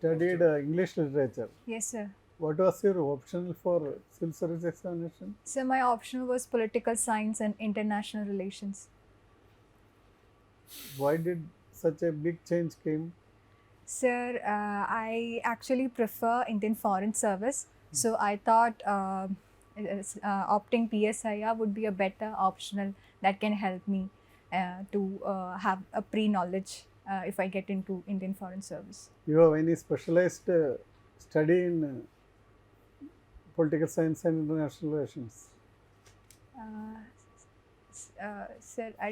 studied English literature. Yes, sir. What was your optional for civil service examination? So my option was political science and international relations. Why did such a big change came? Sir, I actually prefer Indian Foreign Service, so I thought opting PSIR would be a better optional that can help me to have a pre-knowledge if I get into Indian Foreign Service. You have any specialized study in political science and international relations? Uh, Sir, I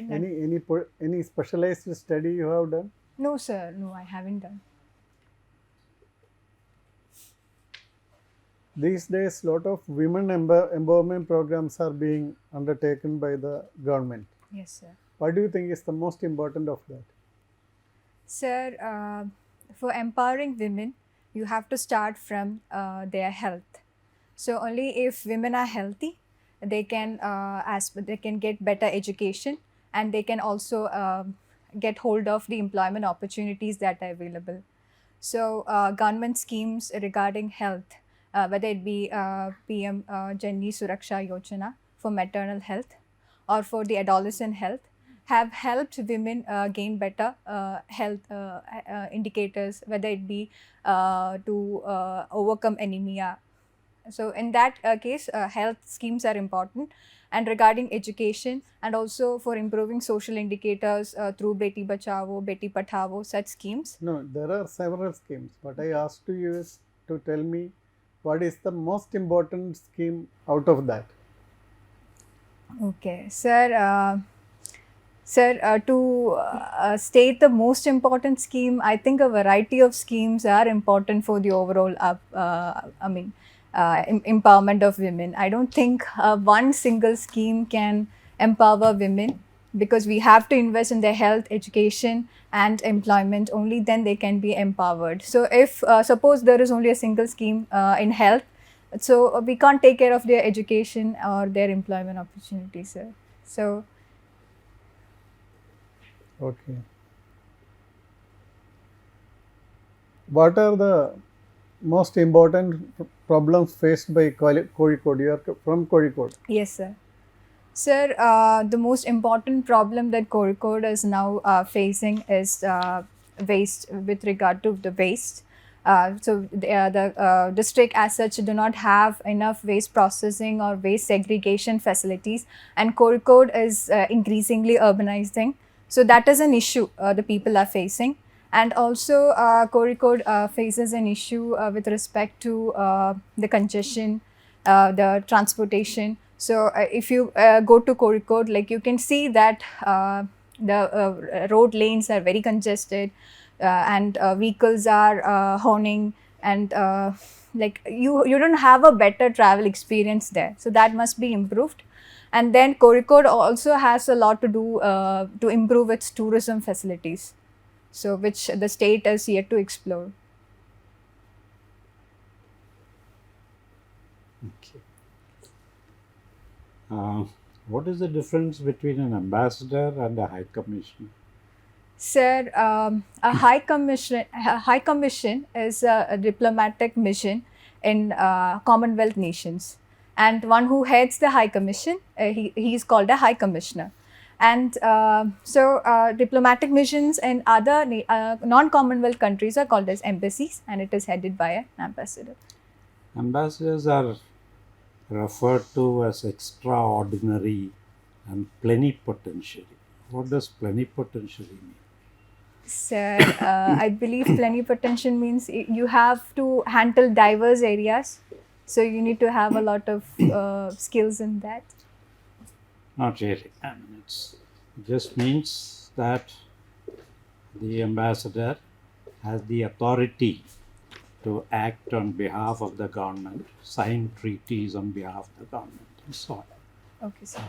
Any specialized study you have done? no, sir, no, I haven't done. These days, lot of women empowerment programs are being undertaken by the government. Yes, sir. What do you think is the most important of that? Sir, for empowering women, you have to start from their health. So only if women are healthy, they can they can get better education, and they can also get hold of the employment opportunities that are available. So government schemes regarding health, whether it be PM Janni Suraksha Yojana for maternal health or for the adolescent health, have helped women gain better health indicators, whether it be to overcome anemia. So in that case, health schemes are important. And regarding education, and also for improving social indicators through Beti Bachao, Beti Padhao, such schemes. No, there are several schemes, but I asked you is to tell me what is the most important scheme out of that. Okay, sir. To state the most important scheme, I think a variety of schemes are important for the overall empowerment of women. I don't think one single scheme can empower women, because we have to invest in their health, education, and employment. Only then they can be empowered. So if suppose there is only a single scheme in health, so we can't take care of their education or their employment opportunities, sir. So Okay. What are the most important problems faced by Kozhikode? You are from Kozhikode. yes, sir. Sir, the most important problem that Kozhikode is now facing is waste, with regard to the waste. The district as such do not have enough waste processing or waste segregation facilities, and Kozhikode is increasingly urbanizing. So that is an issue the people are facing. And also Kozhikode faces an issue with respect to the congestion, the transportation. So if you go to Kozhikode, like you can see that the road lanes are very congested, and vehicles are honing, and like you don't have a better travel experience there. So that must be improved. And then Kozhikode also has a lot to do to improve its tourism facilities, so which the state is yet to explore. Okay. What is the difference between an ambassador and a high commissioner? Sir, a high commission is a diplomatic mission in Commonwealth nations, and one who heads the high commission, he is called a high commissioner. And diplomatic missions in other non-Commonwealth countries are called as embassies, and it is headed by an ambassador. Ambassadors are referred to as extraordinary and plenipotentiary. What does plenipotentiary mean? Sir, I believe plenipotentiary means you have to handle diverse areas, so you need to have a lot of skills in that. Not really. I mean, it just means that the ambassador has the authority to act on behalf of the government, sign treaties on behalf of the government, and so on. Okay, sir.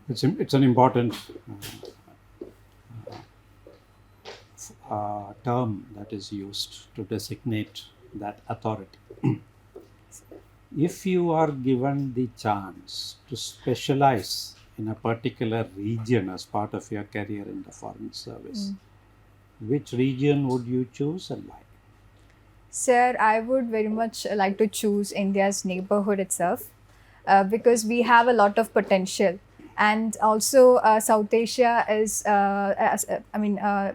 It's an important term that is used to designate that authority. If you are given the chance to specialize in a particular region as part of your career in the foreign service, which region would you choose and why? Sir, I would very much like to choose India's neighborhood itself because we have a lot of potential. And also, South Asia is,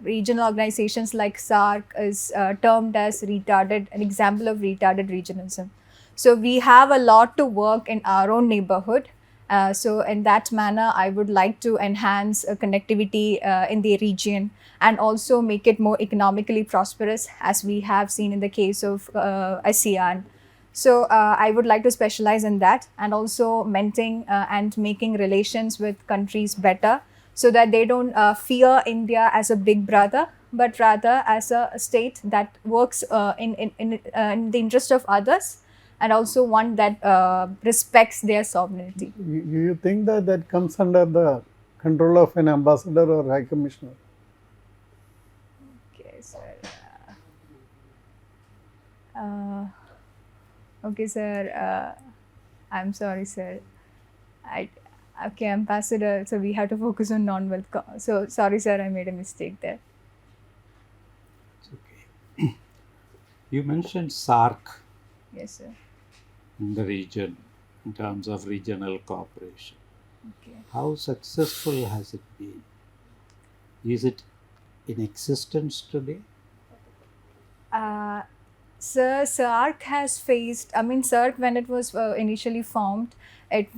regional organizations like SARC is termed as retarded, an example of retarded regionalism. So we have a lot to work in our own neighborhood. So in that manner, I would like to enhance connectivity in the region and also make it more economically prosperous, as we have seen in the case of ASEAN. So I would like to specialize in that, and also mending and making relations with countries better, so that they don't fear India as a big brother, but rather as a state that works in the interest of others, and also one that respects their sovereignty. You think that that comes under the control of an ambassador or high commissioner? Okay, sir. Okay, sir. I'm sorry, sir. Okay, ambassador. So we have to focus on non-wealth. So sorry, sir. I made a mistake there. It's okay. You mentioned SARC Yes, sir. in the region in terms of regional cooperation. Okay. How successful has it been? Is it in existence today? Sir, SARC has faced. I mean, SARC, when it was initially formed, it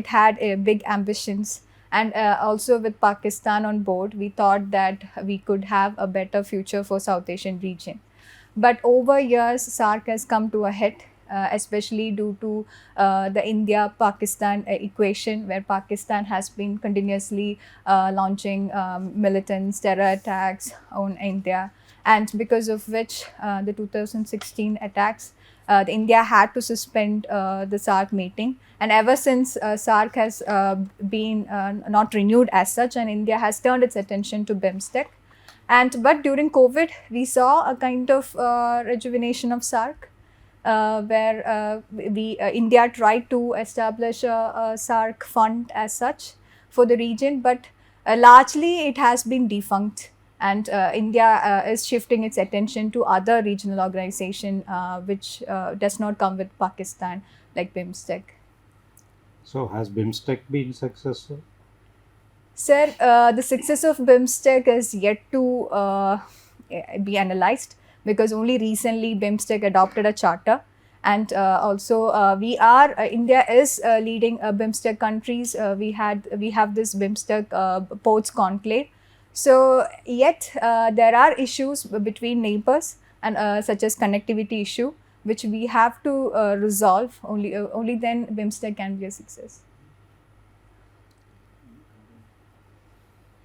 had big ambitions, and also with Pakistan on board, we thought that we could have a better future for South Asian region. But over years, SARC has come to a head, especially due to the India-Pakistan equation, where Pakistan has been continuously launching militant terror attacks on India, and because of which the 2016 attacks, India had to suspend the SARC meeting. And ever since, SARC has been not renewed as such, and India has turned its attention to BIMSTEC. But during COVID, we saw a kind of rejuvenation of SARC, where India tried to establish a SARC fund as such for the region, but largely it has been defunct. And India is shifting its attention to other regional organization which does not come with Pakistan, like BIMSTEC. So, has BIMSTEC been successful? Sir, the success of BIMSTEC is yet to be analyzed, because only recently BIMSTEC adopted a charter, and also India is leading BIMSTEC countries. We have this BIMSTEC ports conclave. So yet there are issues between neighbors, and such as connectivity issue, which we have to resolve. Only then BIMSTEC can be a success.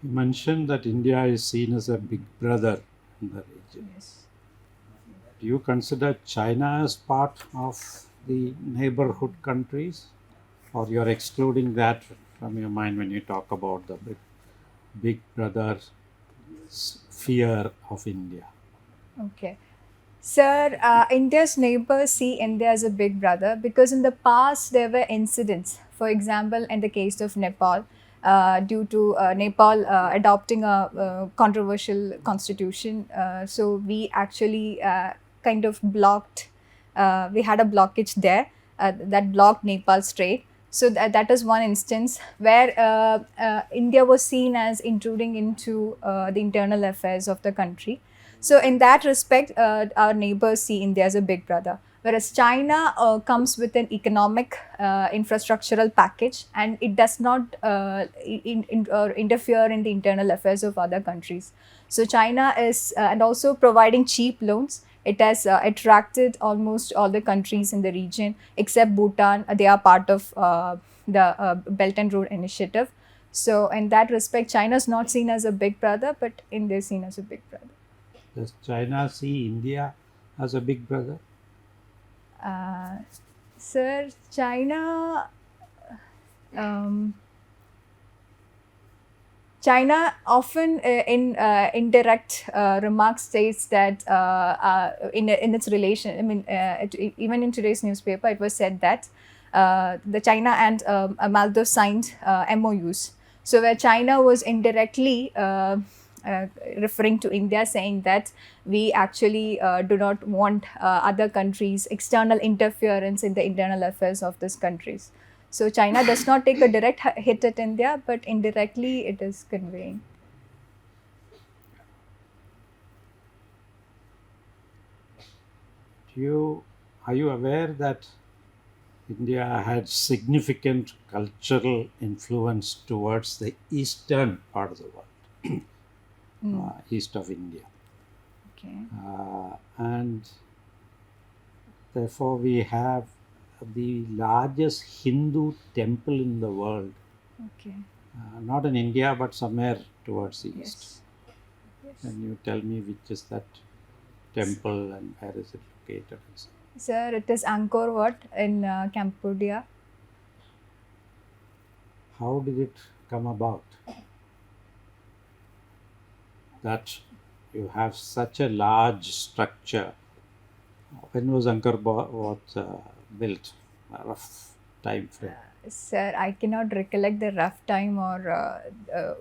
You mentioned that India is seen as a big brother in the region. Yes. Do you consider China as part of the neighborhood countries, or you're excluding that from your mind when you talk about the big brother sphere of India? Okay. Sir, India's neighbors see India as a big brother because in the past there were incidents. For example, in the case of Nepal, due to Nepal adopting a controversial constitution, so we actually kind of blocked, we had a blockage there that blocked Nepal's trade. So that is one instance where India was seen as intruding into the internal affairs of the country. So in that respect, our neighbors see India as a big brother. Whereas China comes with an economic infrastructural package, and it does not interfere in the internal affairs of other countries. So China is, and also providing cheap loans. It has attracted almost all the countries in the region except Bhutan. They are part of the Belt and Road Initiative. So in that respect, China is not seen as a big brother, but India is seen as a big brother. Does China see India as a big brother? Sir, China often in indirect remarks states that in its relation, I mean, even in today's newspaper, it was said that the China and Maldives signed MOUs. So where China was indirectly referring to India, saying that we actually do not want other countries' external interference in the internal affairs of these countries. So China does not take a direct hit at India, but indirectly it is conveying. Are you aware that India had significant cultural influence towards the eastern part of the world, east of India? Okay. And therefore we have the largest Hindu temple in the world, Okay. not in India but somewhere towards the east. Yes. Can you tell me which is that temple and where is it located? Sir, it is Angkor Wat in Cambodia. How did it come about that you have such a large structure? When was Angkor Wat built? A rough time frame. Sir, I cannot recollect the rough time or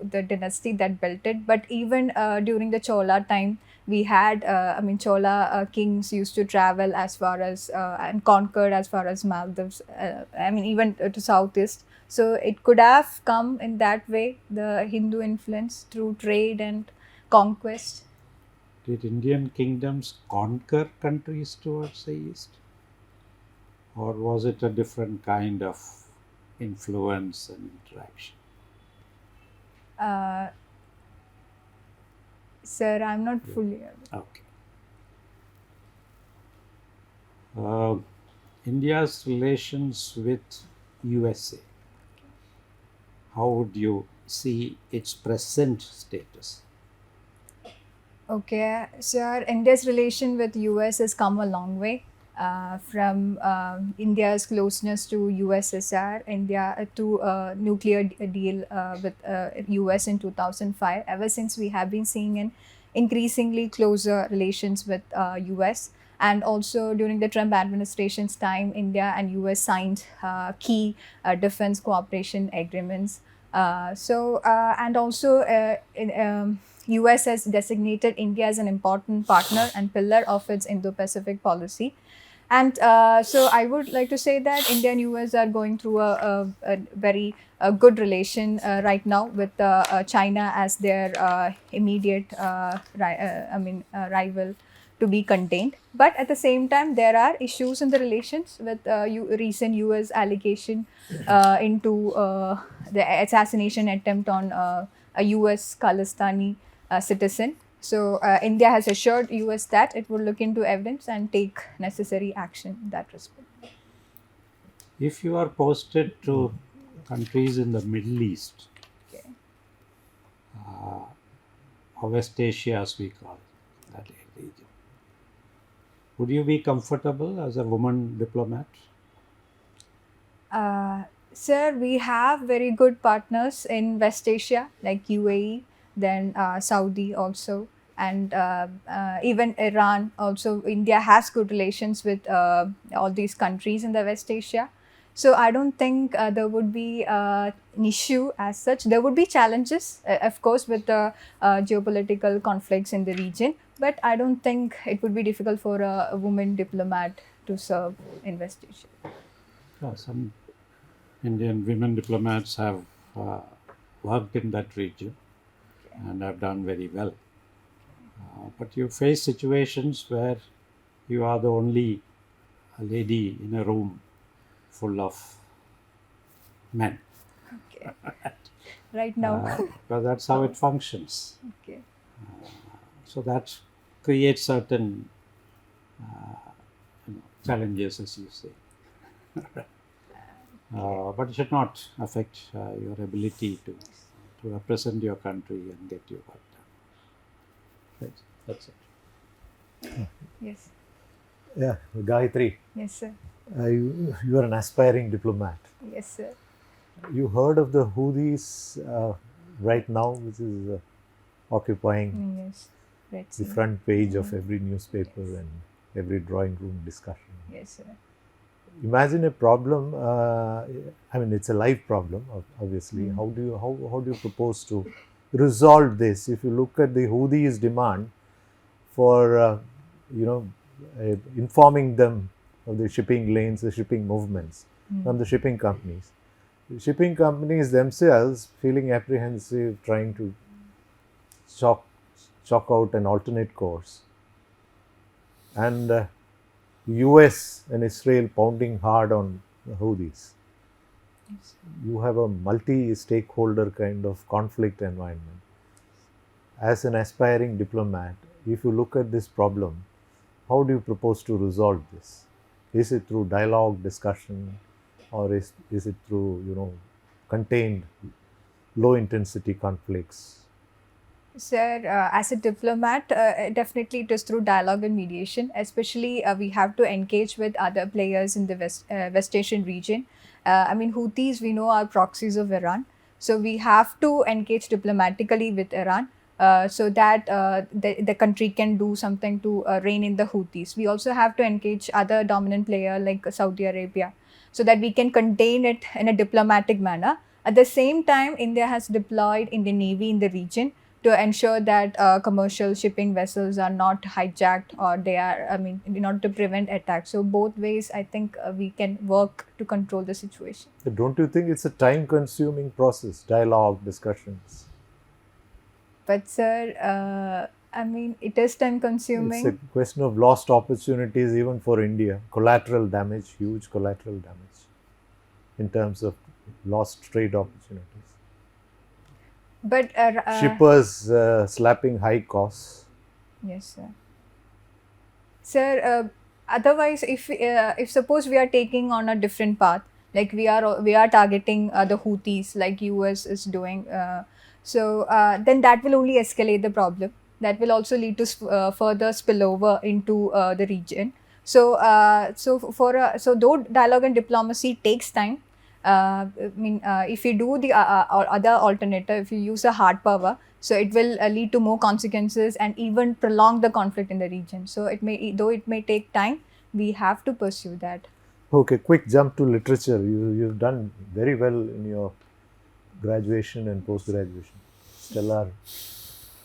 the dynasty that built it, but even during the Chola time, we had, Chola kings used to travel as far as and conquered as far as Maldives, even to southeast. So it could have come in that way, the Hindu influence through trade and conquest. Did Indian kingdoms conquer countries towards the east? Or was it a different kind of influence and interaction? Sir, I'm not fully. Okay. India's relations with USA. How would you see its present status? Okay, sir, India's relation with US has come a long way. From India's closeness to USSR, India to nuclear deal with US in 2005. Ever since, we have been seeing an increasingly closer relations with US. And also during the Trump administration's time, India and US signed key defense cooperation agreements. And also US has designated India as an important partner and pillar of its Indo-Pacific policy. And so I would like to say that India and US are going through a very good relation right now, with China as their immediate rival to be contained. But at the same time, there are issues in the relations with recent US allegation into the assassination attempt on a US Khalistani citizen. So India has assured US that it will look into evidence and take necessary action in that respect. If you are posted to countries in the Middle East, Okay. or West Asia as we call it, that region, would you be comfortable as a woman diplomat? Sir, we have very good partners in West Asia like UAE, then Saudi also, and even Iran also. India has good relations with all these countries in the West Asia. So I don't think there would be an issue as such. There would be challenges, of course, with the geopolitical conflicts in the region, but I don't think it would be difficult for a woman diplomat to serve in West Asia. Yeah, some Indian women diplomats have worked in that region and have done very well. But you face situations where you are the only lady in a room full of men. Okay. Right now. Because that's how it functions. Okay. So that creates certain challenges, as you say. But it should not affect your ability to represent your country and get your work done. Right. That's it. Yes. Yeah, Gayathri, Yes, sir. you are an aspiring diplomat. Yes, sir. You heard of the Houthis right now, which is occupying Yes. Right. the Sir. front page of every newspaper and every drawing room discussion. Yes, sir. Imagine a problem. It's a live problem, obviously. How do you propose to resolved this? If you look at the Houthis' demand for, informing them of the shipping lanes, the shipping movements from the shipping companies. The shipping companies themselves feeling apprehensive, trying to chalk out an alternate course. And US and Israel pounding hard on the Houthis. Yes. You have a multi-stakeholder kind of conflict environment. As an aspiring diplomat, if you look at this problem, how do you propose to resolve this? Is it through dialogue, discussion, or is it through, contained, low-intensity conflicts? Sir, as a diplomat, definitely it is through dialogue and mediation. Especially, we have to engage with other players in the West Asian region. Houthis, we know, are proxies of Iran. So we have to engage diplomatically with Iran so that the country can do something to rein in the Houthis. We also have to engage other dominant player like Saudi Arabia so that we can contain it in a diplomatic manner. At the same time, India has deployed Indian Navy in the region to ensure that commercial shipping vessels are not hijacked or they are, in order to prevent attacks. So both ways, I think we can work to control the situation. But don't you think it's a time-consuming process, dialogue, discussions? But sir, it is time consuming. It's a question of lost opportunities even for India. Collateral damage, huge collateral damage in terms of lost trade opportunities. But Shippers slapping high costs. Yes, sir. Sir, otherwise, if suppose we are taking on a different path, like we are targeting the Houthis, like US is doing, then that will only escalate the problem. That will also lead to further spillover into the region. So though dialogue and diplomacy takes time, if you do the other alternative, if you use a hard power, so it will lead to more consequences and even prolong the conflict in the region. So though it may take time, we have to pursue that. Okay, quick jump to literature. You've done very well in your graduation and post-graduation. Stellar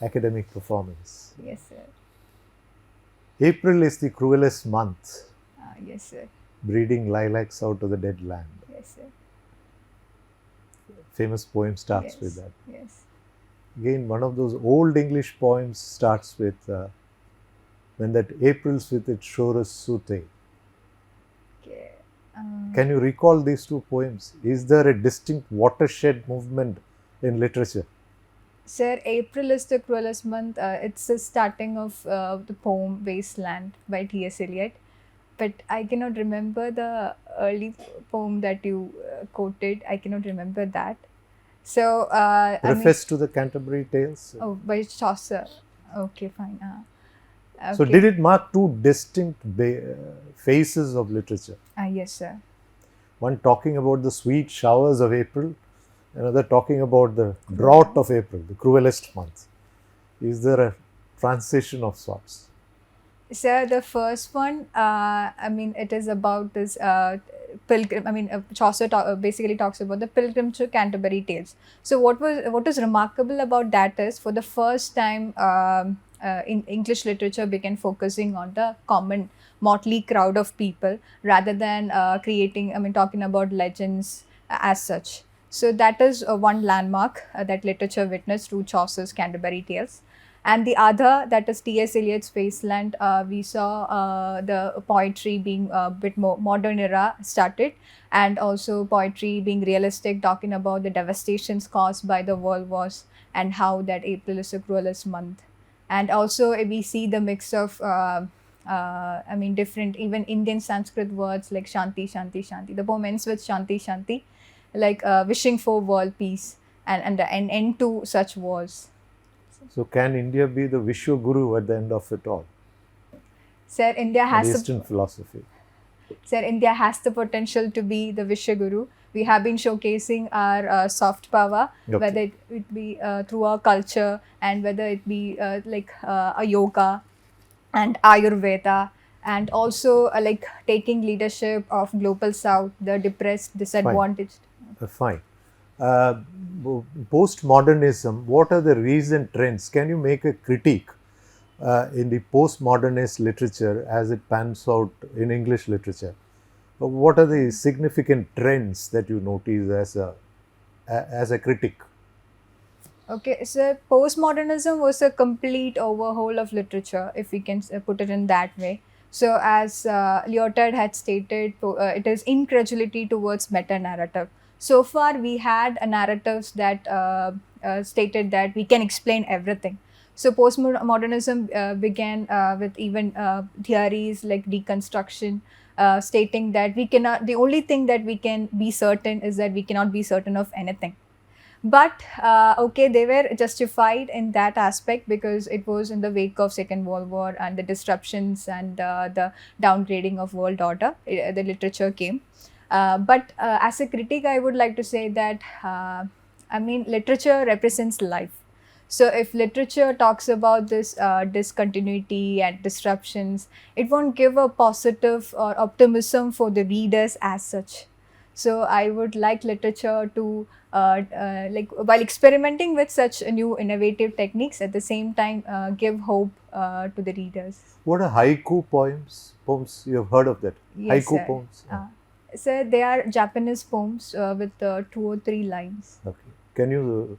academic performance. Yes, sir. April is the cruelest month. Yes, sir. Breeding lilacs out of the dead land. Yes, sir. Famous poem starts with that. Yes. Again, one of those old English poems starts with when that April's with its chorus sute. Okay. Can you recall these two poems? Is there a distinct watershed movement in literature? Sir, April is the cruelest month. It's the starting of the poem Wasteland by T.S. Eliot. But I cannot remember the early poem that you quoted. I cannot remember that. So, Preface to the Canterbury Tales? Oh, by Chaucer. Okay, fine. Okay. So, did it mark two distinct phases of literature? Yes, sir. One talking about the sweet showers of April, another talking about the drought of April, the cruelest month. Is there a transition of sorts? Sir, the first one, it is about this pilgrim. Chaucer basically talks about the Pilgrim to Canterbury Tales. So, what is remarkable about that is, for the first time, in English literature began focusing on the common motley crowd of people rather than talking about legends as such. So, that is one landmark that literature witnessed through Chaucer's Canterbury Tales. And the other, that is T.S. Eliot's Wasteland, we saw the poetry being a bit more modern era started, and also poetry being realistic, talking about the devastations caused by the world wars and how that April is the cruelest month. And also we see the mix of, different, even Indian Sanskrit words like Shanti, Shanti, Shanti. The poem ends with Shanti, Shanti, like wishing for world peace and an end to such wars. So, can India be the Vishwa Guru at the end of it all? Sir, India has Eastern philosophy. Sir, India has the potential to be the Vishwa Guru. We have been showcasing our soft power, whether it be through our culture and whether it be a yoga and Ayurveda, and also like taking leadership of Global South, the depressed, disadvantaged. Fine. postmodernism, what are the recent trends? Can you make a critique in the postmodernist literature as it pans out in English literature? What are the significant trends that you notice as a critic? Okay, so postmodernism was a complete overhaul of literature, if we can put it in that way. So, as Lyotard had stated, it is incredulity towards meta narrative. So far, we had narratives that stated that we can explain everything. So, postmodernism began with even theories like deconstruction, stating that we cannot, the only thing that we can be certain is that we cannot be certain of anything. But okay, they were justified in that aspect because it was in the wake of Second World War and the disruptions and the downgrading of world order. The literature came. But as a critic, I would like to say that I mean, literature represents life. So if literature talks about this discontinuity and disruptions, it won't give a positive or optimism for the readers as such. So I would like literature to like while experimenting with such new innovative techniques, at the same time give hope to the readers. What are haiku poems? Poems, you have heard of that? Yes, Haiku sir. poems? So they are Japanese poems with 2 or 3 lines. Okay. Can you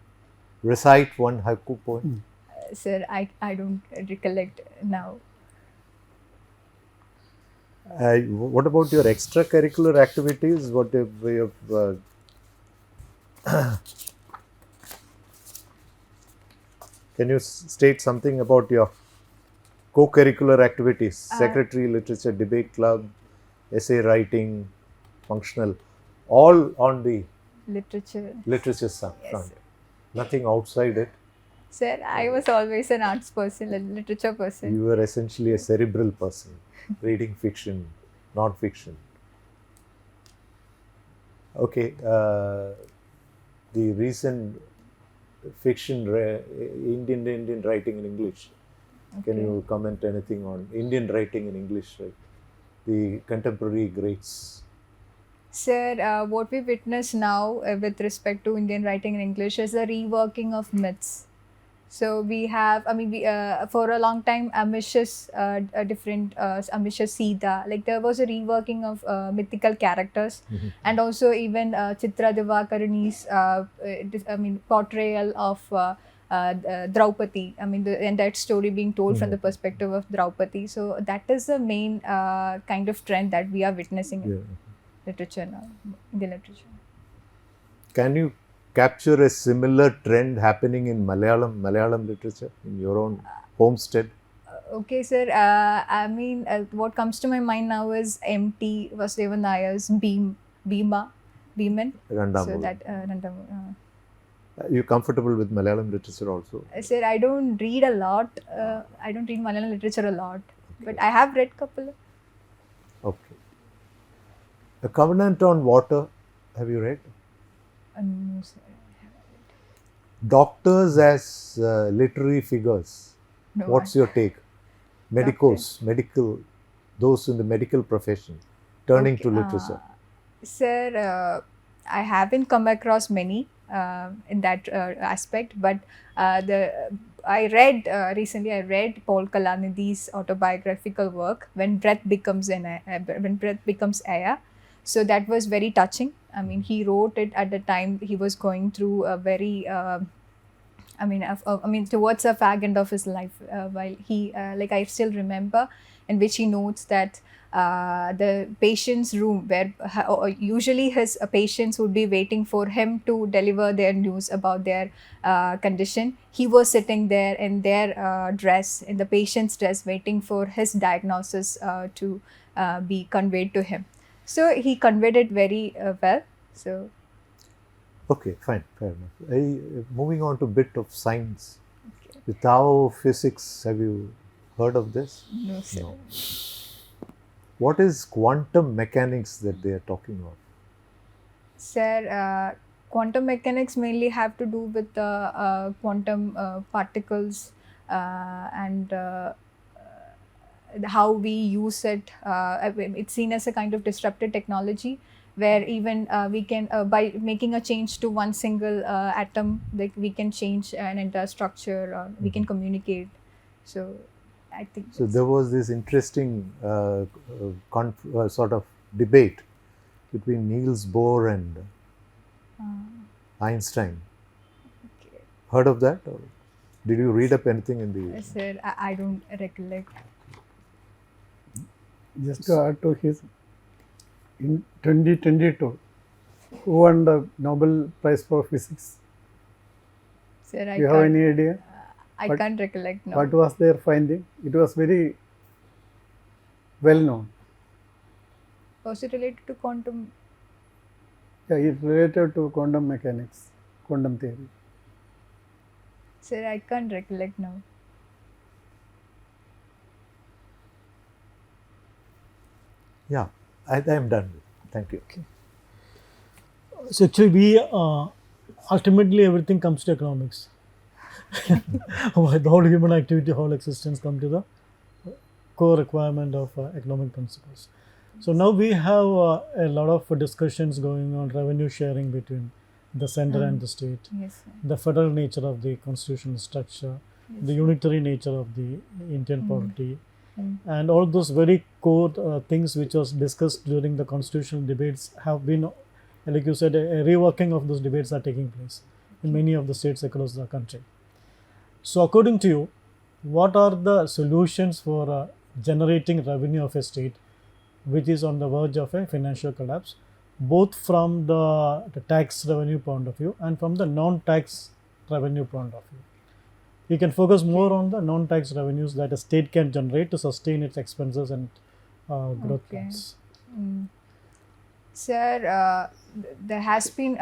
recite one haiku poem? Sir, I don't recollect now. What about your extracurricular activities? What have you can you state something about your co-curricular activities? Secretary, literature, debate club, essay writing, functional, all on the Literature. front. Yes. Nothing outside it. Sir, I was always an arts person, a literature person. You were essentially a cerebral person, reading fiction, non-fiction. Okay, the recent fiction, Indian writing in English. Okay. Can you comment anything on Indian writing in English, right? The contemporary greats. Sir, what we witness now with respect to Indian writing in English is a reworking of myths. So we have, I mean, we, for a long time, Amicius, different Amicius Sita, like there was a reworking of mythical characters, and also even Chitra Divakarani's, portrayal of Draupadi. I mean, and that story being told from the perspective of Draupadi. So that is the main kind of trend that we are witnessing in literature now, Indian literature. Can you capture a similar trend happening in Malayalam literature in your own homestead? Okay, sir. I mean, what comes to my mind now is M.T. Vasudevan Nayar's Bheeman. So that Randam. Are you comfortable with Malayalam literature also? Sir, I don't read a lot. I don't read Malayalam literature a lot, but I have read couple. Okay. A Covenant on Water. Have you read? No, sir. Doctors as literary figures. No, What's your take? Medicos, those in the medical profession, turning to literature. Sir, I haven't come across many in that aspect, but I read recently. I read Paul Kalanidhi's autobiographical work, When Breath Becomes Air. So that was very touching. I mean, he wrote it at the time he was going through a very, towards a fag end of his life. While he, like I still remember, in which he notes that the patient's room, where usually his patients would be waiting for him to deliver their news about their condition. He was sitting there in their dress, in the patient's dress, waiting for his diagnosis to be conveyed to him. So he conveyed it very well. So, okay, fine, fair enough. Moving on to a bit of science. Okay. The Tao physics, have you heard of this? No, sir. No. What is quantum mechanics that they are talking of? Sir, quantum mechanics mainly have to do with the quantum particles and how we use it. It's seen as a kind of disruptive technology where even we can by making a change to one single atom, like we can change an entire structure, or we can communicate. So I think So there was this interesting sort of debate between Niels Bohr and Einstein. okay. Heard of that? Or did you read up anything in the? Sir, I don't recollect. Just to add to his, in 2022, who won the Nobel Prize for Physics? Sir, Do you have any idea? I What- can't recollect now. What was their finding? It was very well known. Was it related to quantum? Yeah, it's related to quantum mechanics, quantum theory. Sir, I can't recollect now. Yeah, I am done. Thank you. So actually, we ultimately everything comes to economics. The whole human activity, whole existence come to the core requirement of economic principles. So now we have a lot of discussions going on revenue sharing between the center and the state, Yes, sir. the federal nature of the constitutional structure, the unitary nature of the Indian polity, and all those very core things which was discussed during the constitutional debates have been, like you said, a reworking of those debates are taking place in many of the states across the country. So according to you, what are the solutions for generating revenue of a state which is on the verge of a financial collapse, both from the tax revenue point of view and from the non-tax revenue point of view? We can focus more on the non-tax revenues that a state can generate to sustain its expenses and growth Okay. plans. Sir, there has been,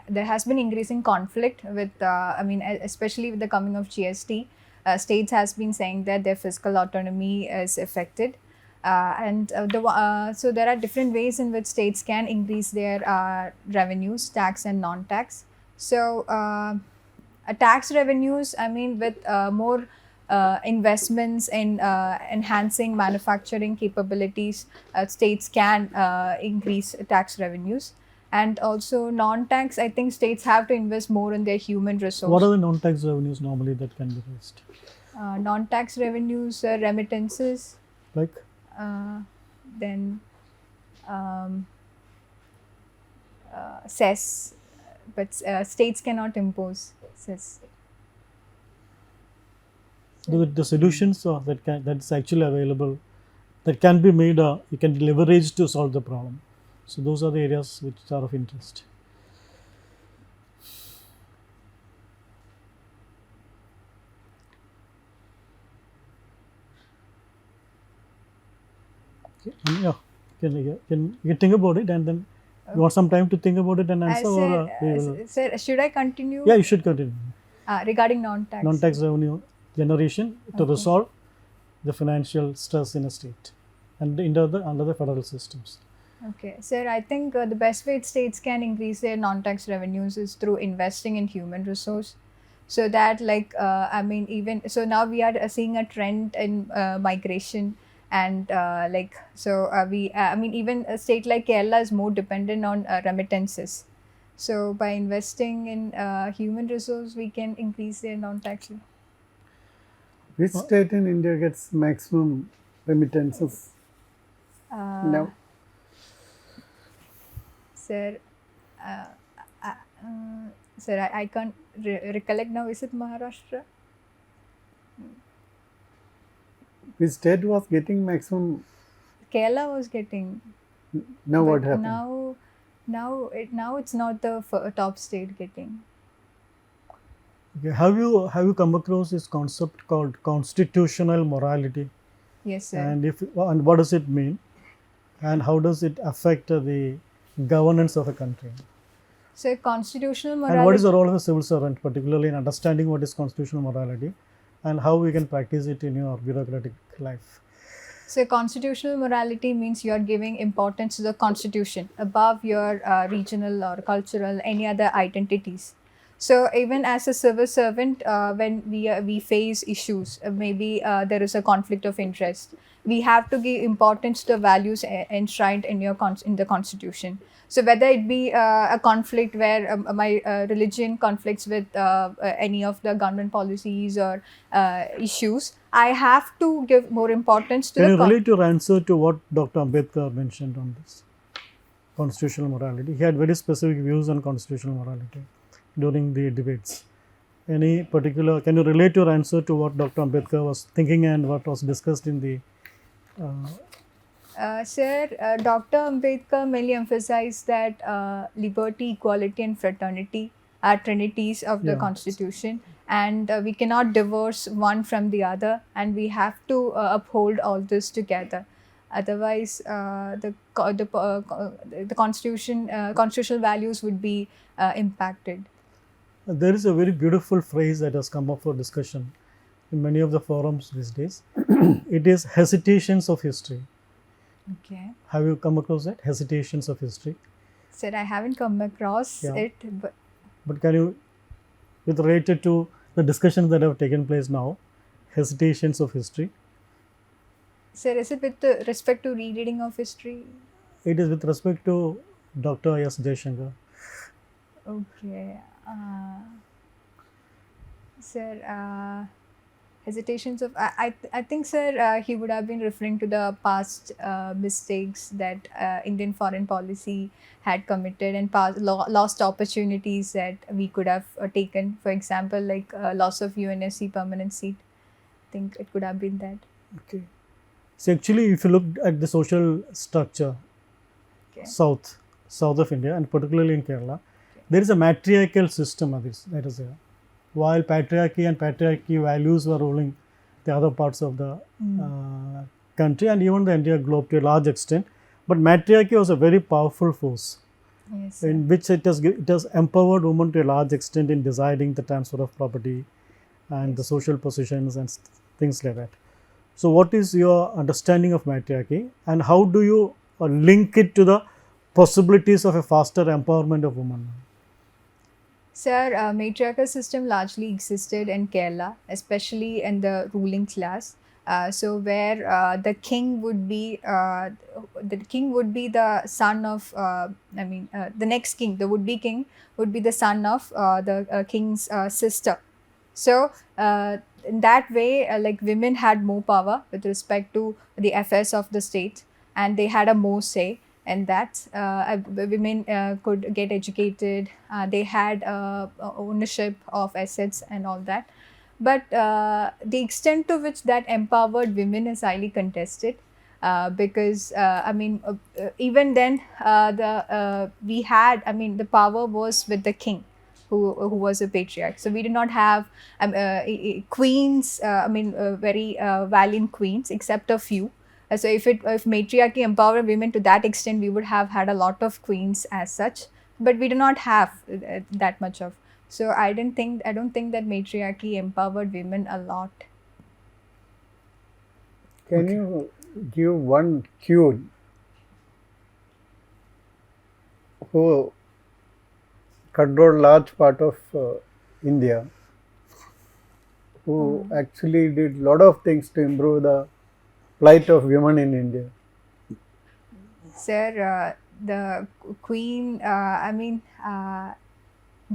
there has been increasing conflict with, especially with the coming of GST. States has been saying that their fiscal autonomy is affected. So there are different ways in which states can increase their revenues, tax and non-tax. So tax revenues, with more investments in enhancing manufacturing capabilities, states can increase tax revenues. And also non-tax, I think states have to invest more in their human resource. What are the non-tax revenues normally that can be raised? Non-tax revenues, remittances, Like? then cess, but states cannot impose cess. The solutions that's actually available, that can be made, you can leverage to solve the problem. So those are the areas which are of interest. Okay. And yeah, you can think about it, and then you want some time to think about it and answer, or we will. Sir, should I continue? Yeah, you should continue. Regarding non-tax. Non-tax revenue generation to Okay. resolve the financial stress in a state and under the federal systems. Okay, sir, I think the best way states can increase their non-tax revenues is through investing in human resource. So that, even so now we are seeing a trend in migration, and even a state like Kerala is more dependent on remittances. So by investing in human resource, we can increase their non-tax. Which state in India gets maximum remittances now? Sir, I can't recollect now. Is it Maharashtra? Which state was getting maximum? Kerala was getting. Now what but happened? Now it's not the top state getting. Okay. Have you come across this concept called constitutional morality? Yes, sir. And what does it mean? And how does it affect the governance of a country? So constitutional morality. And what is the role of a civil servant, particularly in understanding what is constitutional morality, and how we can practice it in your bureaucratic life? So constitutional morality means you are giving importance to the constitution above your regional or cultural any other identities. So even as a civil servant, when we face issues, maybe there is a conflict of interest, we have to give importance to the values enshrined in in the constitution. So whether it be a conflict where my religion conflicts with any of the government policies or issues, I have to give more importance to Can the you relate your answer to what Dr. Ambedkar mentioned on this constitutional morality? He had very specific views on constitutional morality during the debates. Any particular, can you relate your answer to what Dr. Ambedkar was thinking and what was discussed in the Sir, Dr. Ambedkar mainly emphasized that liberty, equality, and fraternity are trinities of the Yeah. Constitution, and we cannot divorce one from the other, and we have to uphold all this together. Otherwise, the constitutional values would be impacted. There is a very beautiful phrase that has come up for discussion in many of the forums these days. It is hesitations of history. Okay. Have you come across that? Hesitations of history. Sir, I haven't come across Yeah. it, but But can you, with related to the discussions that have taken place now, hesitations of history, sir, is it with respect to rereading of history? it is with respect to Dr. S. Jaishankar. Okay. Sir, hesitations of I think, sir, he would have been referring to the past mistakes that Indian foreign policy had committed and past lost opportunities that we could have taken. For example, like loss of UNSC permanent seat. I think it could have been that. Okay. So actually, if you look at the social structure, Okay. south of India and particularly in Kerala, there is a matriarchal system of this that is there. While patriarchy values were ruling the other parts of the country and even the entire globe to a large extent, but matriarchy was a very powerful force Yes. Sir. in which it has empowered women to a large extent in deciding the transfer of property and the social positions and things like that. So, what is your understanding of matriarchy and how do you link it to the possibilities of a faster empowerment of women? Sir, matriarchal system largely existed in Kerala, especially in the ruling class. So where the king would be the son of the next king, the would-be king would be the son of the king's sister. So in that way, like women had more power with respect to the affairs of the state, and they had a more say. And that women could get educated. They had ownership of assets and all that. But the extent to which that empowered women is highly contested because even then the power was with the king who was a patriarch. So we did not have queens. Very valiant queens, except a few. So if matriarchy empowered women to that extent, we would have had a lot of queens as such, but we do not have that much of. So I don't think that matriarchy empowered women a lot. Can you give one cue who controlled large part of India, who actually did lot of things to improve the plight of women in India? Sir, the queen,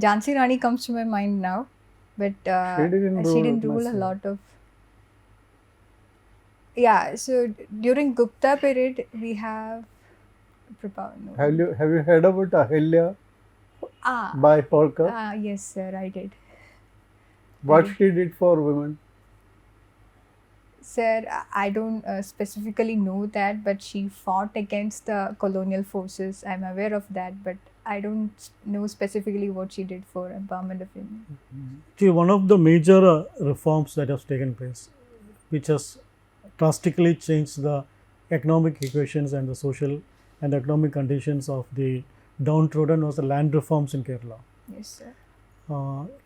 Jhansi Rani comes to my mind now, but She didn't rule rule a much. lot of. Yeah, so during Gupta period, we have. Have you heard about Ahilya by Holkar? Yes, sir, I did. What she did for women? Sir, I don't specifically know that, but she fought against the colonial forces. I'm aware of that, but I don't know specifically what she did for empowerment of women. See, one of the major reforms that has taken place, which has drastically changed the economic equations and the social and economic conditions of the downtrodden, was the land reforms in Kerala. Yes, sir.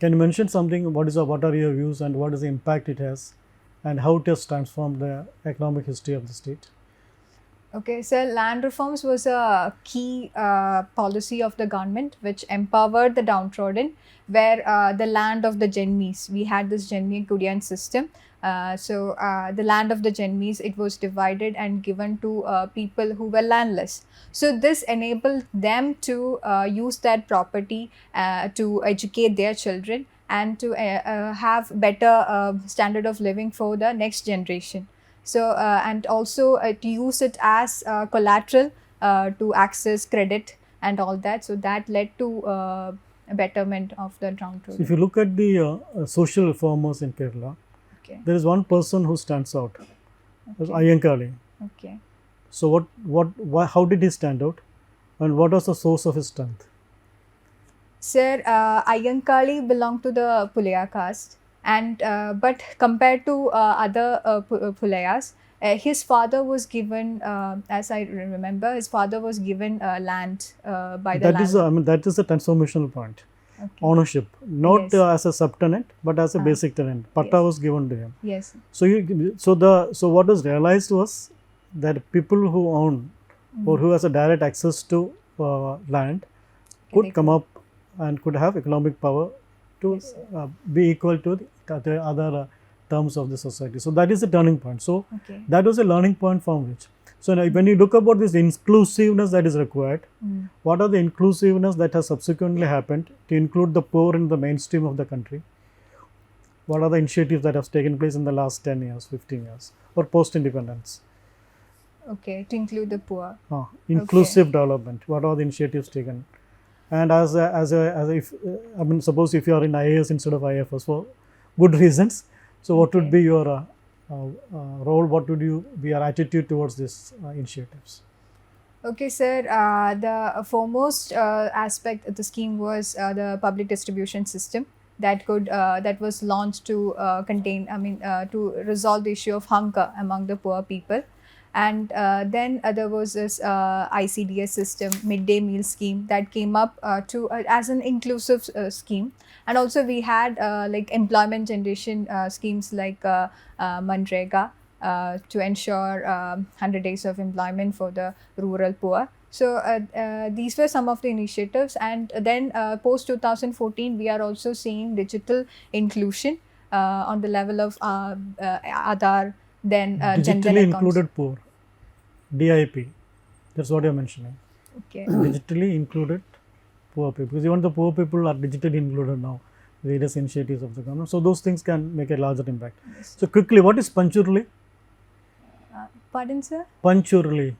Can you mention something? What are your views and what is the impact it has, and how it has transformed the economic history of the state? Okay, so land reforms was a key policy of the government which empowered the downtrodden, where the land of the Jenmis, we had this Jenmi Kudian system. The land of the Jenmis, it was divided and given to people who were landless. So this enabled them to use that property to educate their children and to have better standard of living for the next generation. So and also to use it as collateral to access credit and all that. So that led to a betterment of the So downtrodden. if you look at the social reformers in Kerala, Okay. there is one person who stands out. That's Okay. Ayyankali. Okay. So how did he stand out, and what was the source of his strength? Sir, Ayyankali belonged to the Pulaya caste, and but compared to other Pulayas, his father was given, as I remember, his father was given land by the That is, land. that is a transformational point. Okay. Ownership, not Yes. as a subtenant, but as a basic tenant. Patta Yes. was given to him. Yes. So what was realized was that people who own or who has a direct access to land could Correct. come up and could have economic power to Yes, be equal to the other terms of the society. So that is the turning point. So Okay. that was a learning point from which. So now when you look about this inclusiveness that is required, what are the inclusiveness that has subsequently happened to include the poor in the mainstream of the country? What are the initiatives that have taken place in the last 10 years, 15 years, or post-independence? Okay. To include the poor. Inclusive development. What are the initiatives taken? And if I mean, suppose if you are in IAS instead of IFS for good reasons, so what would Okay. be your role? What would be your attitude towards these initiatives? Okay, sir. The foremost aspect of the scheme was the public distribution system that was launched to to resolve the issue of hunger among the poor people. And then there was this ICDS system, midday meal scheme, that came up as an inclusive scheme. And also we had like employment generation schemes like Manrega to ensure 100 days of employment for the rural poor. So these were some of the initiatives. And then post 2014, we are also seeing digital inclusion on the level of Aadhaar, then Jan Digitally accounts. included poor, DIP. That's what you're mentioning. Okay. Digitally included poor people, because even the poor people are digitally included now, various initiatives of the government. So those things can make a larger impact. Yes. So quickly, what is Panchurli? Pardon, sir? Panchurli.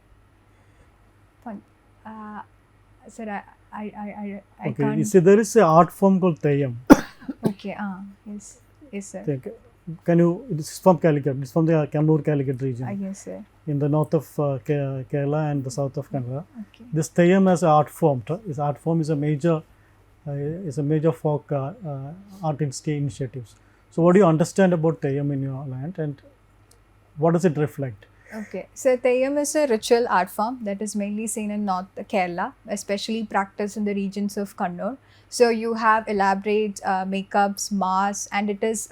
Sir, I Okay, can't. you see, there is an art form called Theyyam. Okay. Yes. Yes, sir. Can you? It's from Calicut. It's from the Kannur Calicut region Yes, sir. in the north of Kerala and the south of Canada. Okay. This Theyyam as an art form. This art form is a major folk art initiatives. So, what do you understand about Theyyam in your land, and what does it reflect? Okay, so Theyyam is a ritual art form that is mainly seen in North Kerala, especially practiced in the regions of Kannur. So you have elaborate makeups, masks, and it is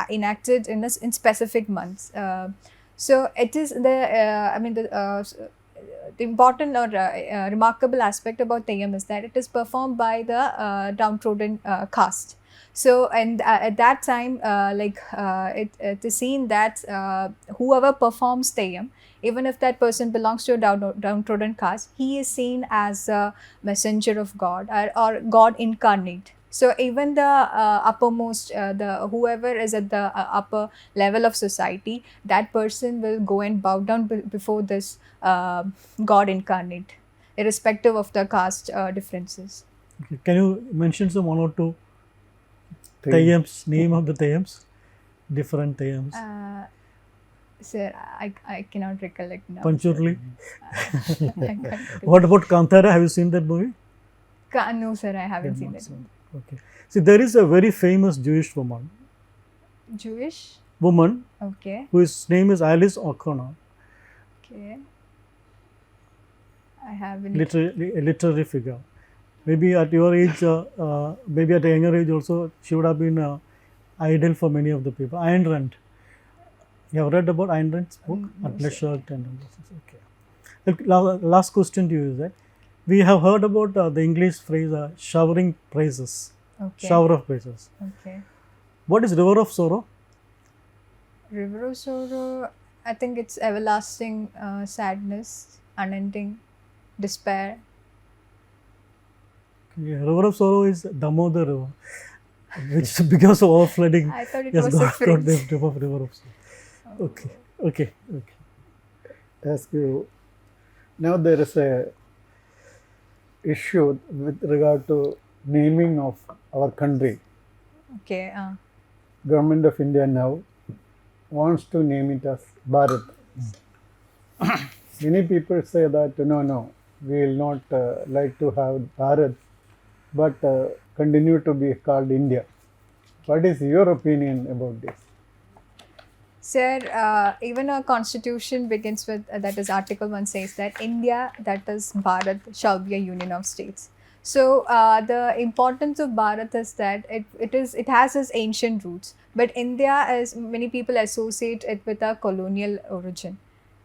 enacted in specific months. So it is the important or remarkable aspect about Theyyam is that it is performed by the downtrodden caste. So, and at that time, it is seen that whoever performs Theyyam, even if that person belongs to a downtrodden caste, he is seen as a messenger of God or God incarnate. So even the uppermost, the whoever is at the upper level of society, that person will go and bow down before this God incarnate, irrespective of the caste differences. Okay. Can you mention some one or two Theyyams, name of the Theyyams, different Theyyams? Sir, I cannot recollect now. Panchurli. I can't recollect. What about Kantara? Have you seen that movie? No, sir, I haven't seen not that. seen. Okay. See, there is a very famous Jewish woman Jewish? Okay. whose name is Alice O'Connor, Okay. I haven't. a literary figure. Maybe at your age, maybe at a younger age also, she would have been an idol for many of the people. Ayn Rand. You have read about Ayn Rand's book, No, Atlas sir. Shrugged and all this. Okay. Last question to you is that we have heard about the English phrase showering praises, Okay. shower of praises. Okay. What is river of sorrow? River of sorrow, I think it's everlasting sadness, unending despair. River of sorrow is Damodar river, which because of overflooding I thought it has was a got phrase. the name of river of sorrow. Okay, okay, okay. Ask you, now there is a issue with regard to naming of our country. Okay. Government of India now wants to name it as Bharat. Many people say that no, we will not like to have Bharat, but continue to be called India. What is your opinion about this? Sir, even our constitution begins with that is Article 1 says that India, that is Bharat, shall be a union of states. So the importance of Bharat is that it has its ancient roots, but India, as many people associate it with a colonial origin.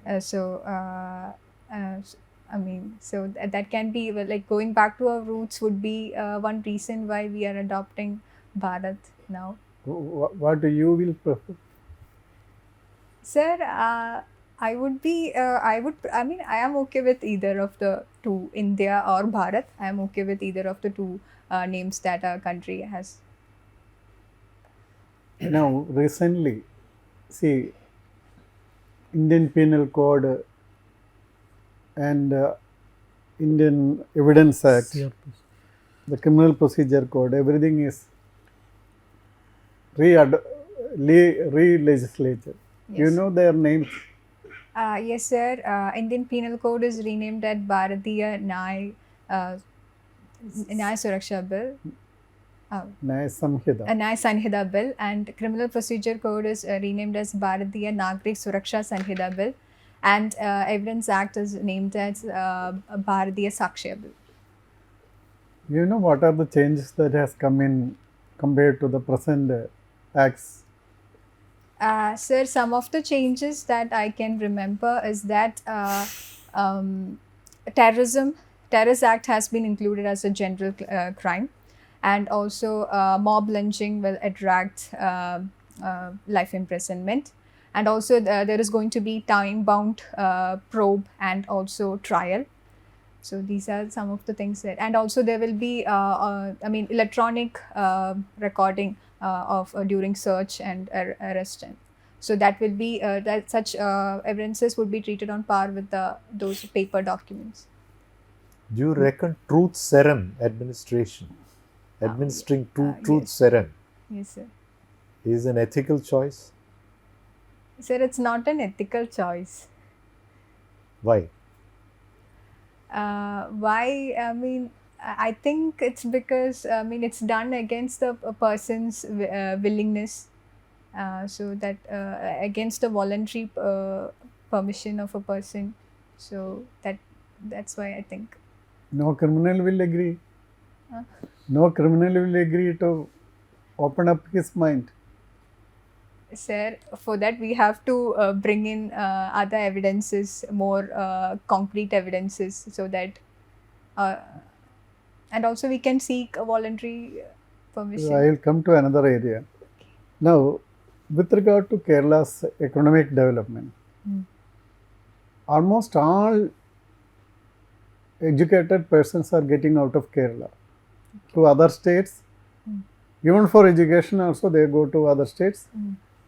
I mean, so that can be like going back to our roots would be one reason why we are adopting Bharat now. What do you will prefer? Sir, I would be, I mean, I am okay with either of the two, India or Bharat. I am okay with either of the two names that our country has. Now, recently, see, Indian Penal Code and Indian Evidence Act, CRP. the Criminal Procedure Code, everything is re-legislated. You Yes. know their names? Yes, sir. Indian Penal Code is renamed as Bharatiya Nyaya Suraksha Bill. Nyaya Samhita. Nyaya Sanhita Bill, and Criminal Procedure Code is renamed as Bharatiya Nagrik Suraksha Sanhita Bill, and Evidence Act is named as Bharatiya Sakshya Bill. You know what are the changes that has come in compared to the present acts? Sir, some of the changes that I can remember is that Terrorist Act has been included as a general crime, and also mob lynching will attract life imprisonment, and also there is going to be time-bound probe and also trial. So these are some of the things that, and also there will be, I mean, electronic recording of during search and arrest. So that will be that such evidences would be treated on par with those paper documents. Do you reckon truth serum administration, administering truth yes. serum, Yes, sir. is an ethical choice? Sir, it's not an ethical choice. Why? Why? I mean, I think it's because I mean it's done against the person's willingness, so that against the voluntary permission of a person. So that's why I think. No criminal will agree. Huh? No criminal will agree to open up his mind. Sir, for that we have to bring in other evidences, more concrete evidences, so that and also we can seek a voluntary permission. I will come to another area. Now, with regard to Kerala's economic development, almost all educated persons are getting out of Kerala to other states. Even for education also they go to other states.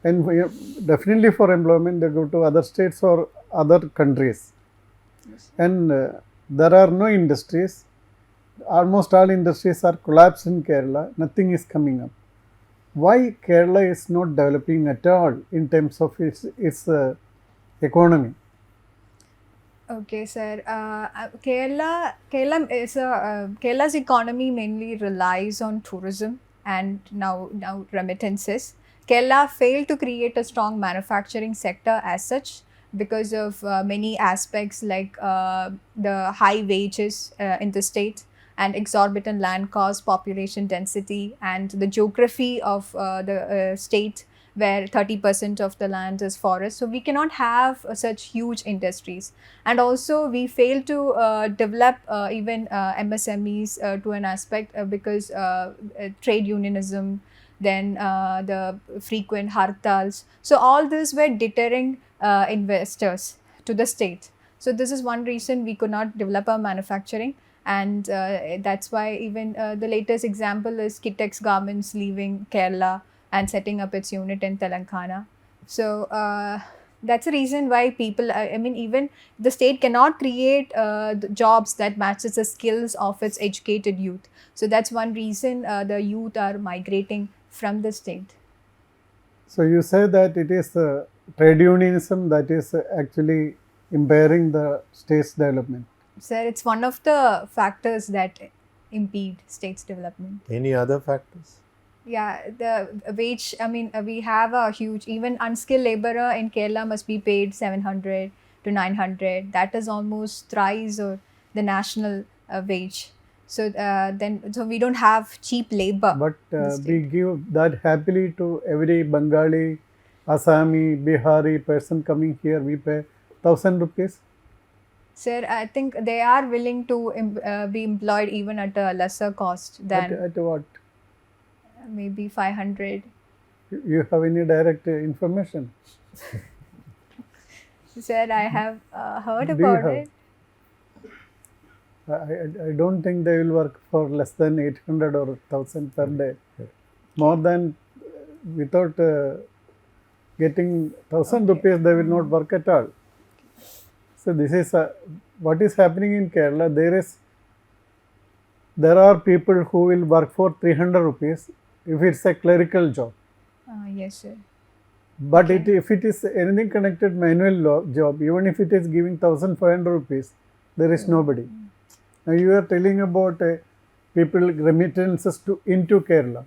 And definitely for employment, they go to other states or other countries. Yes. And there are no industries. Almost all industries are collapsed in Kerala. Nothing is coming up. Why Kerala is not developing at all in terms of its economy? Okay, sir. Kerala's economy mainly relies on tourism and now remittances. Kerala failed to create a strong manufacturing sector as such because of many aspects like the high wages in the state and exorbitant land cost, population density, and the geography of the state where 30% of the land is forest. So we cannot have such huge industries. And also we fail to develop even MSMEs to an aspect because trade unionism, then the frequent hartals. So all these were deterring investors to the state. So this is one reason we could not develop our manufacturing, and that's why even the latest example is Kitex Garments leaving Kerala and setting up its unit in Telangana. So that's the reason why people, I mean, even the state cannot create the jobs that matches the skills of its educated youth. So that's one reason the youth are migrating from the state. So you say that it is trade unionism that is actually impairing the state's development. Sir, it's one of the factors that impede state's development. Any other factors? Yeah, the wage, I mean, we have a huge, even unskilled laborer in Kerala must be paid 700 to 900. That is almost thrice or the national wage. So so we don't have cheap labor. But in the we state. give that happily to every Bengali, Assami, Bihari person coming here. We pay 1,000 rupees. Sir, I think they are willing to be employed even at a lesser cost than At what? maybe 500. You have any direct information? Sir, I have heard Do you about have? it. I don't think they will work for less than 800 or 1,000 per day. More than without getting 1,000 Okay. rupees, they will not work at all. So this is what is happening in Kerala. There are people who will work for 300 rupees if it's a clerical job. Yes, sir. But Okay. if it is anything connected manual job, even if it is giving 1,500 rupees, there is nobody. Now you are telling about people remittances into Kerala,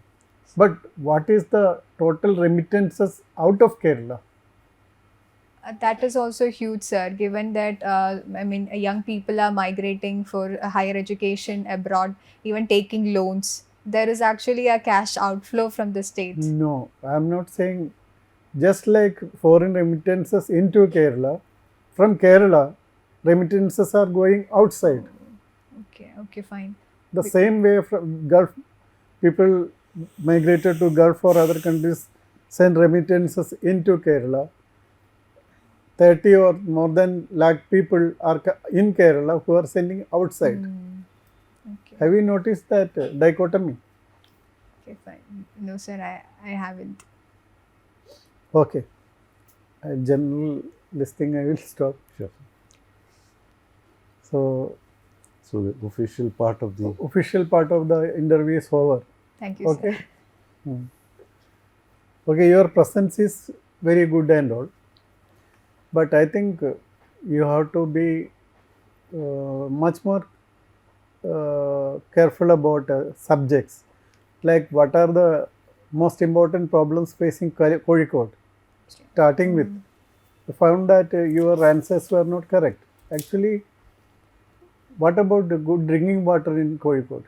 but what is the total remittances out of Kerala? That is also huge, sir, given that, I mean, young people are migrating for higher education abroad, even taking loans. There is actually a cash outflow from the state. No, I am not saying just like foreign remittances into Kerala, from Kerala, remittances are going outside. Okay, fine. The same way from Gulf, people migrated to Gulf or other countries send remittances into Kerala. 30 or more than lakh people are in Kerala who are sending outside. Okay, Have you noticed that dichotomy? okay, fine. No, sir, I haven't. Okay. A general listing I will stop. Sure. So the official part of the official part of the interview is over. Thank you, Okay. sir. Okay, your presence is very good and all, but I think you have to be much more careful about subjects, like what are the most important problems facing Kozhikode. Starting with, I found that your answers were not correct. Actually, what about the good drinking water in Kozhikode?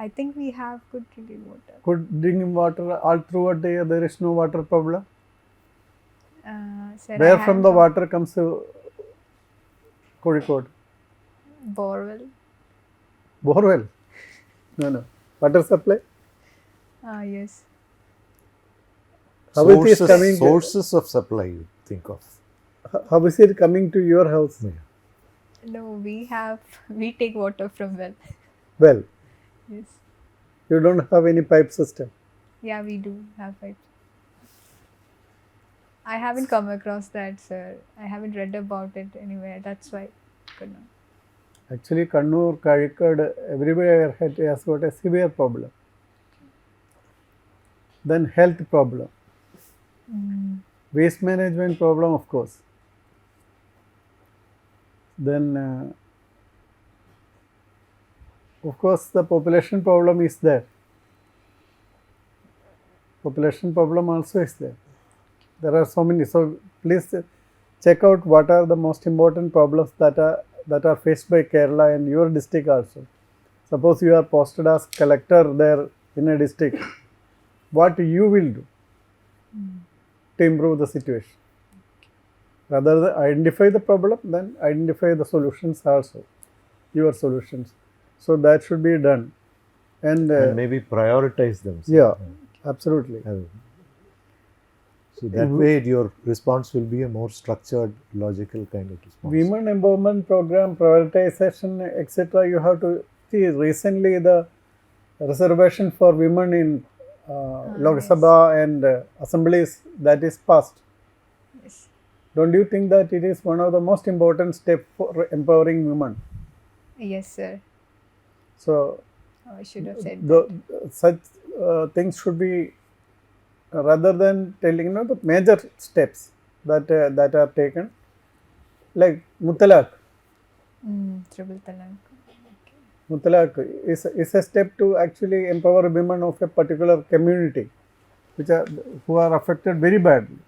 I think we have good drinking water. Good drinking water all throughout the year, there is no water problem. Sir, Where I from have the water comes to Kozhikode? borewell. Borewell? No. Water supply? Yes. How it is coming? sources of supply you think of. How is it coming to your house? Yeah. No, we take water from well. Well, Yes. you don't have any pipe system. Yeah, we do have pipes. I haven't come across that, sir. I haven't read about it anywhere. That's why I could not. Actually, Kannur, Kozhikode, everywhere has got a severe problem. Then health problem. Waste management problem, of course. Then, of course, the population problem is there. Population problem also is there. There are so many. So please check out what are the most important problems that are faced by Kerala and your district also. Suppose you are posted as collector there in a district, what you will do to improve the situation? Rather than identify the problem, then identify the solutions also, your solutions. So that should be done. And maybe prioritize them. yeah, absolutely. So that way your response will be a more structured, logical kind of response. Women empowerment program, prioritization, etc. You have to see recently the reservation for women in Lok Sabha and assemblies, that is passed. Yes. Don't you think that it is one of the most important steps for empowering women? Yes, sir. So I should have said that. such things should be rather than telling the major steps that are taken, like mutalak. Triple talaq. Mutalak is a step to actually empower women of a particular community, who are affected very badly.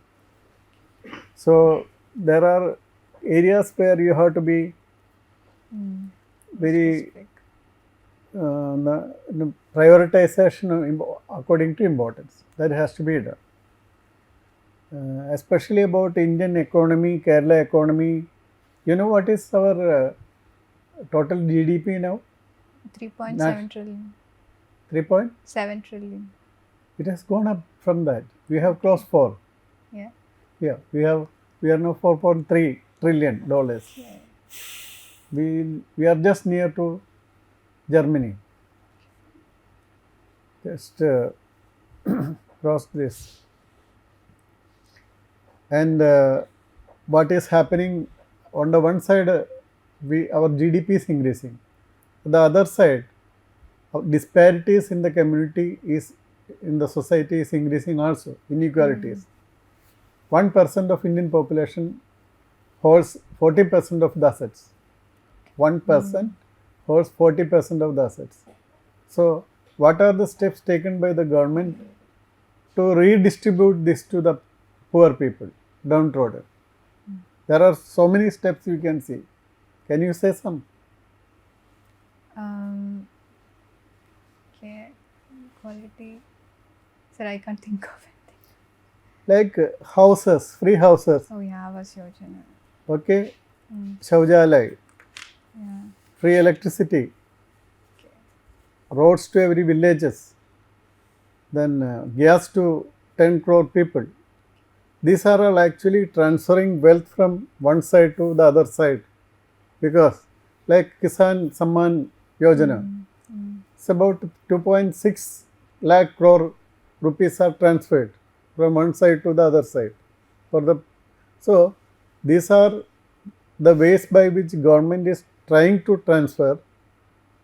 So there are areas where you have to be very Specific. the prioritization according to importance. That has to be done. Especially about Indian economy, Kerala economy. You know what is our total GDP now? 3.7 trillion. 3.7 trillion. It has gone up from that. We have crossed 4. Yeah. Yeah, we are now $4.3 trillion. Yeah. We are just near to Germany. Just cross this. And what is happening on the one side, our GDP is increasing. On the other side, disparities in the community in the society is increasing also, inequalities. 1% of Indian population holds 40% of the assets. 1% holds 40% of the assets. So, what are the steps taken by the government to redistribute this to the poor people, downtrodden? There are so many steps you can see. Can you say some? Okay. Quality. Sir, I can't think of anything. Like houses, free houses, Oh yeah, Awas Yojana. okay, Shaujalai, Yeah. free electricity, roads to every villages, then gas to 10 crore people. These are all actually transferring wealth from one side to the other side, because like Kisan Samman Yojana, it's about 2.6 lakh crore rupees are transferred from one side to the other side. So these are the ways by which government is trying to transfer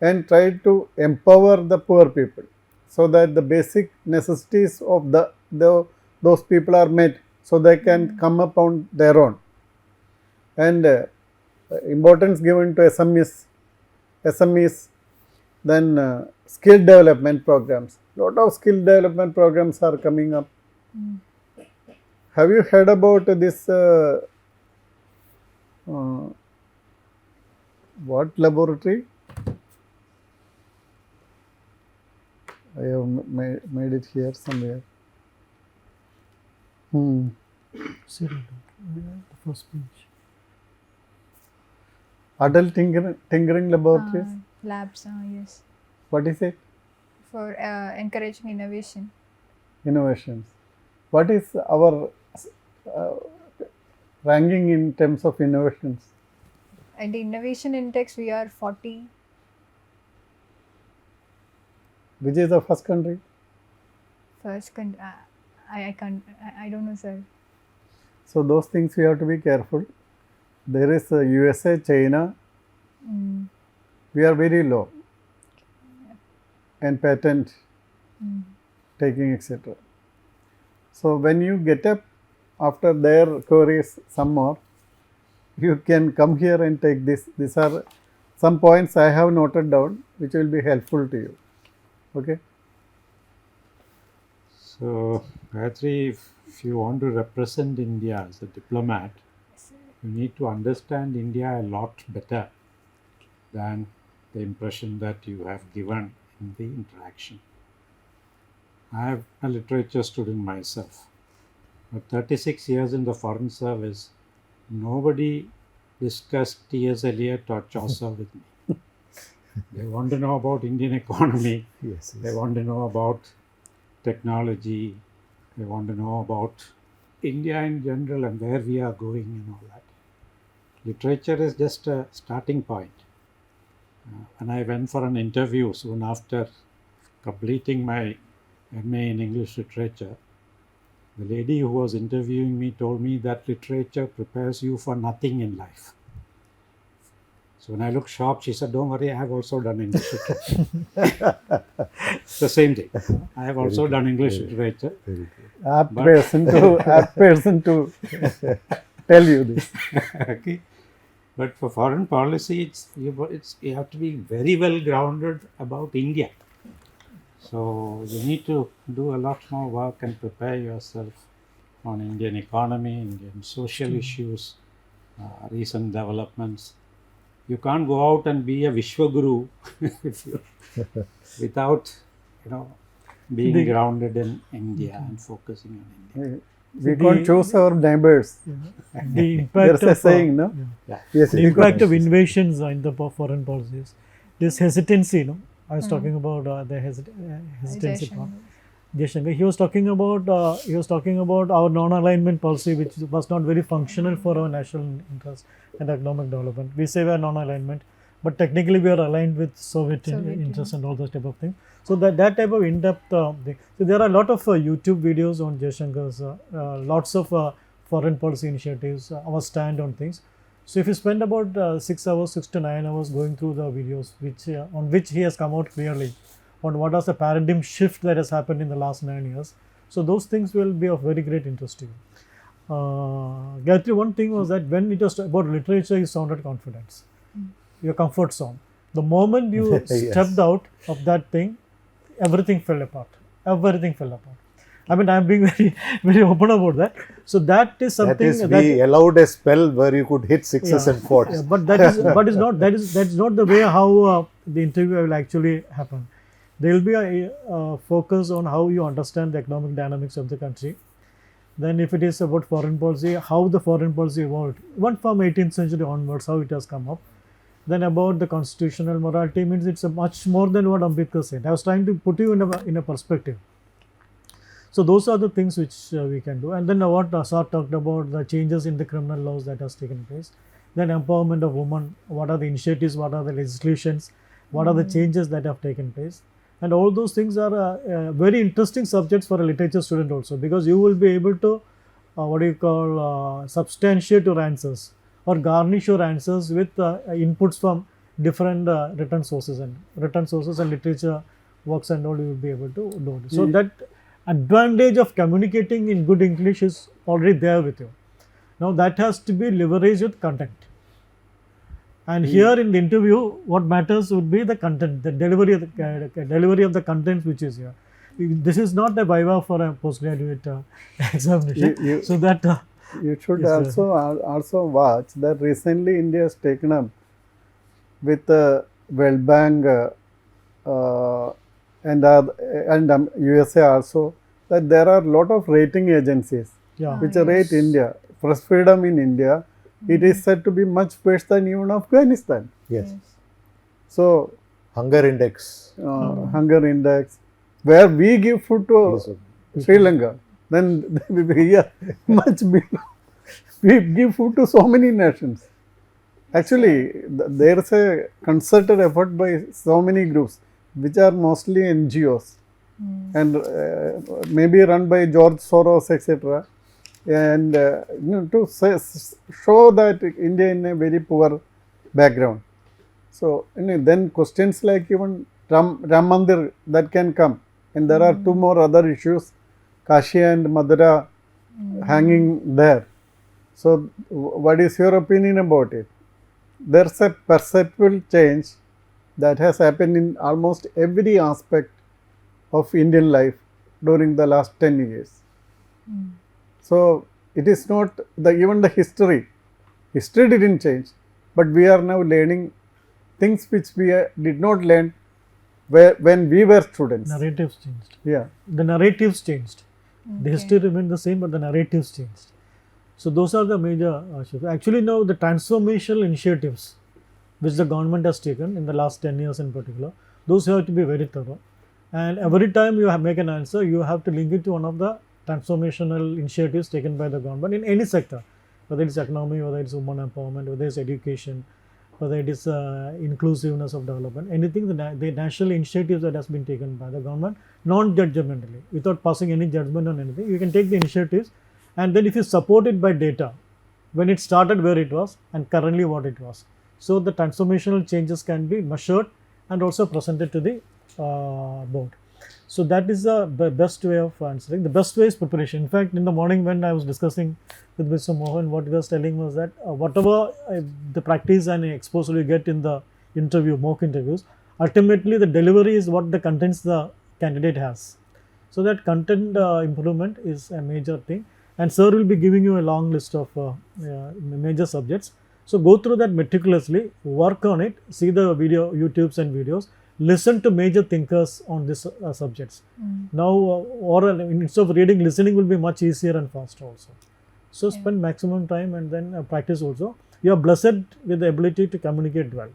and try to empower the poor people, so that the basic necessities of those people are met, so they can come up on their own. And importance given to SMEs, then skill development programs. Lot of skill development programs are coming up. Have you heard about this what laboratory? I have made it here somewhere. Serial, the first page. Adult tinkering laboratories. Labs, yes. What is it? For encouraging innovation. Innovations. What is our ranking in terms of innovations? And the innovation index, we are 40. Which is the first country? First country. I can't. I don't know, sir. So those things we have to be careful. There is USA, China. We are very low. And patent taking, etc. So when you get up after their queries some more, you can come here and take this. These are some points I have noted down, which will be helpful to you. Okay. So, Gayathri, if you want to represent India as a diplomat, you need to understand India a lot better than the impression that you have given in the interaction. I am a literature student myself, but 36 years in the Foreign Service, nobody discussed T.S. Eliot or Chaucer with me. They want to know about Indian economy, Yes, they want to know about technology, they want to know about India in general and where we are going and all that. Literature is just a starting point. When I went for an interview soon after completing my MA in English literature, the lady who was interviewing me told me that literature prepares you for nothing in life. So when I looked shocked, she said, "Don't worry, I have also done English literature." It's the same thing. I have also done English literature. very good. Apt But- person to tell you this. Okay. But for foreign policy, you have to be very well grounded about India. So you need to do a lot more work and prepare yourself on Indian economy, Indian social issues, recent developments. You can't go out and be a Vishwaguru if you, without, being The- grounded in India and focusing on India. We can't choose our neighbors. The impact There's a of saying, no? Yeah. Yes, the you impact got of invasions in the foreign policies, this hesitancy, I was talking about the hesitancy part. Jaishankar, he was talking about our non-alignment policy, which was not very functional for our national interest and economic development. We say we are non-alignment, but technically we are aligned with Soviet interests and all those type of things. So that type of in-depth thing. So there are a lot of YouTube videos on Jaishankar's, lots of foreign policy initiatives, our stand on things. So if you spend about 6 to 9 hours going through the videos, on which he has come out clearly on what was the paradigm shift that has happened in the last 9 years. So those things will be of very great interest to you. Gayathri, one thing was that when it was about literature, you sounded confidence, your comfort zone. The moment you Yes. stepped out of that thing, everything fell apart. Everything fell apart. I mean, I am being very, very open about that. So that is something That is, we allowed a spell where you could hit sixes and fours. yeah, but that is not the way how the interview will actually happen. There will be a focus on how you understand the economic dynamics of the country. Then if it is about foreign policy, how the foreign policy evolved, even from 18th century onwards, how it has come up. Then about the constitutional morality, means it's a much more than what Ambedkar said. I was trying to put you in a perspective. So those are the things which we can do. And then what Asad talked about, the changes in the criminal laws that has taken place. Then empowerment of women, what are the initiatives, what are the legislations, what are the changes that have taken place. And all those things are very interesting subjects for a literature student also, because you will be able to, substantiate your answers or garnish your answers with inputs from different written sources and literature works and all. You will be able to do it. So that advantage of communicating in good English is already there with you. Now that has to be leveraged with content. And here in the interview, what matters would be the content, the delivery of the content which is here. This is not a viva for a postgraduate examination. So that You should Yes, also watch that recently India has taken up with World Bank and USA also, that there are a lot of rating agencies yeah, which rate India. Press freedom in India, it is said to be much worse than even Afghanistan. Yes. So, Hunger index. hunger index, where we give food to Sri Lanka, then we are much below. We give food to so many nations. Actually, there is a concerted effort by so many groups, which are mostly NGOs and maybe run by George Soros, etc. And to show that India in a very poor background. So then questions like even Ram Mandir that can come, and there are two more other issues, Kashi and Mathura hanging there. So what is your opinion about it? There's a perceptible change that has happened in almost every aspect of Indian life during the last 10 years. So it is not even the history didn't change, but we are now learning things which we did not learn when we were students. Narratives changed. Yeah. The narratives changed. The Okay. history remained the same, but the narratives changed. So those are the major shifts. Actually, now the transformational initiatives which the government has taken in the last 10 years in particular, those have to be very thorough. And every time you make an answer, you have to link it to one of the transformational initiatives taken by the government in any sector, whether it's economy, whether it's women empowerment, whether it's education, whether it is inclusiveness of development, anything, the national initiatives that has been taken by the government, non-judgmentally, without passing any judgment on anything. You can take the initiatives, and then if you support it by data, when it started, where it was, and currently what it was. So the transformational changes can be measured and also presented to the board. So that is the best way of answering. The best way is preparation. In fact, in the morning when I was discussing with Mr. Mohan, what he was telling was that whatever the practice and exposure you get in the interview, mock interviews, ultimately the delivery is what the contents the candidate has. So that content improvement is a major thing. And sir will be giving you a long list of major subjects. So go through that meticulously, work on it, see the YouTubes and videos, listen to major thinkers on these subjects. Now, instead of reading, listening will be much easier and faster also. So spend maximum time and then practice also. You are blessed with the ability to communicate well.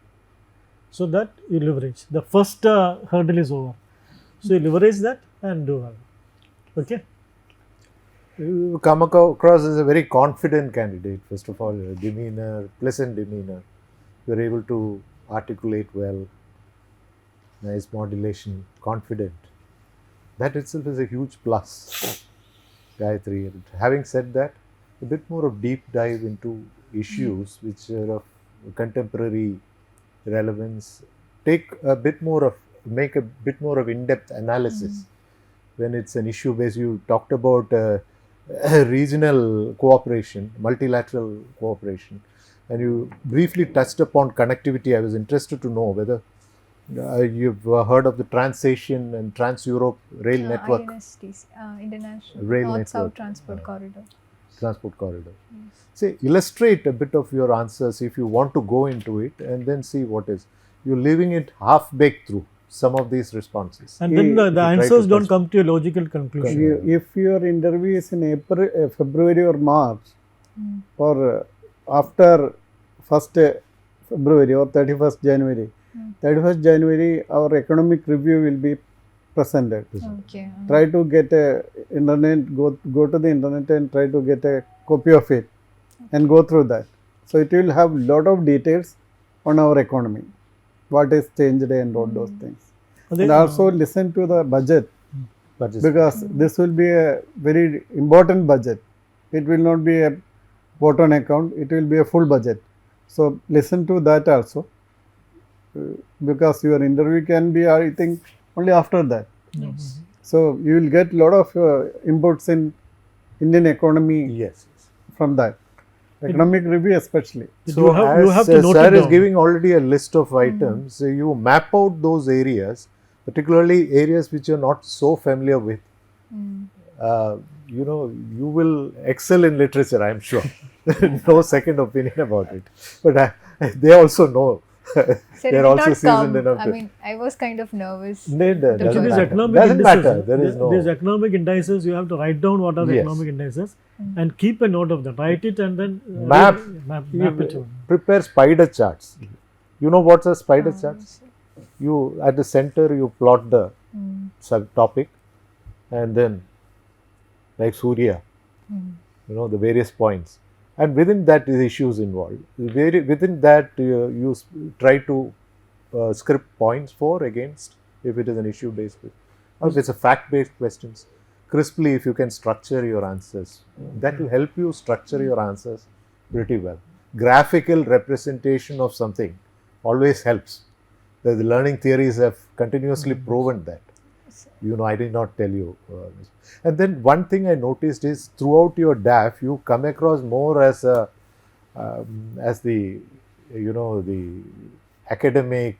So that you leverage. The first hurdle is over. So you leverage that and do well. Okay. You come across as a very confident candidate. First of all, demeanor, pleasant demeanor. You are able to articulate well. Nice modulation, confident. That itself is a huge plus, Gayathri. And having said that, a bit more of deep dive into issues which are of contemporary relevance. Make a bit more of in-depth analysis. When it's an issue based, you talked about regional cooperation, multilateral cooperation, and you briefly touched upon connectivity. I was interested to know whether you've heard of the Trans-Asian and Trans-Europe Rail Network. INSTC, International Rail North-South Network. Transport Corridor. Transport corridor. Say, illustrate a bit of your answers if you want to go into it, and then see what is. You're leaving it half-baked through some of these responses. And then the try to answers don't touch- come to a logical conclusion. If your interview is in April, February or March, or after 1st February or 31st January, 31st January our economic review will be presented. Okay. Try to get a internet, go to the internet and try to get a copy of it and go through that. So it will have lot of details on our economy, what is changed and all those things. And also listen to the budget, because this will be a very important budget. It will not be a vote on account, it will be a full budget. So listen to that also, because your interview can be, I think, only after that. Yes. So you will get lot of inputs in Indian economy Yes. from that. Economic review especially. So you have to note sir it is down. giving already a list of items. So you map out those areas, particularly areas which you're not so familiar with. You will excel in literature, I'm sure. No second opinion about it. But they also know. Sir, it They're did also not seasoned come. enough. I mean, I was kind of nervous. Doesn't Actually, these matter. economic Doesn't indices, matter. There is no. these economic indices, you have to write down what are the Yes. economic indices and keep a note of that. Write it and then Map. map You it on. prepare spider charts. You know what's a spider charts? You at the center you plot the subtopic, and then like Surya, the various points, and within that is issues involved. Within that you try to script points for, against, if it is an issue based, or if it's a fact based questions. Crisply, if you can structure your answers, that will help you structure your answers pretty well. Graphical representation of something always helps. The learning theories have continuously proven that. I did not tell you. And then one thing I noticed is throughout your DAF, you come across more as the academic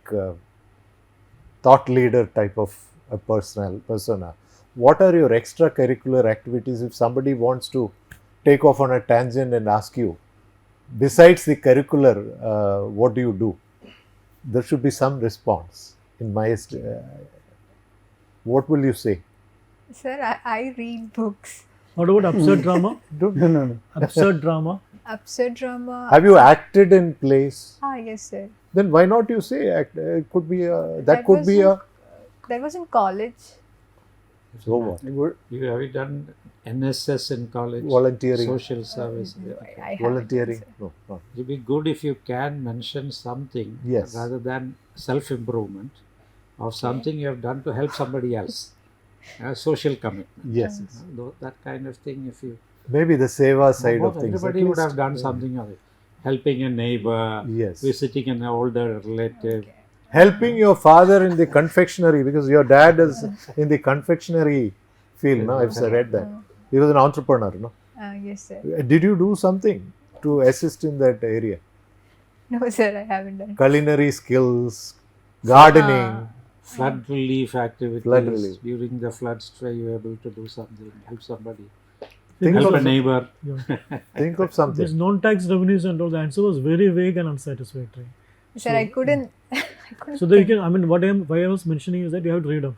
thought leader type of a persona. What are your extracurricular activities if somebody wants to take off on a tangent and ask you, besides the curricular, what do you do? there should be some response. In my what will you say? Sir, I read books. What about absurd drama? No. Absurd drama. Absurd drama. Have you acted in plays? Yes, sir. Then why not you say act? It could be a, that could was be a. That was in college. So what? You have you done NSS in college? Volunteering. Social service. I haven't, Volunteering? sir. No, not. It'd be good if you can mention something Yes. rather than self-improvement of something you have done to help somebody else. Social commitment. Yes. That kind of thing. If you Maybe the seva side of things. everybody at would have least. done something of it. Helping a neighbor, Yes. visiting an older relative. Helping your father in the confectionery, because your dad is in the confectionery field. No, I've read that. He was an entrepreneur. No, Yes, sir. did you do something to assist in that area? No, sir, I haven't done. Culinary skills, gardening. Flood relief activities. Flood relief. During the floods, were you able to do something, help somebody, Think help a of, neighbor? think of This something. non-tax revenues and all, the answer was very vague and unsatisfactory. Sir, I couldn't. I couldn't. So there you think. can, I mean, why I was mentioning is that you have to read up.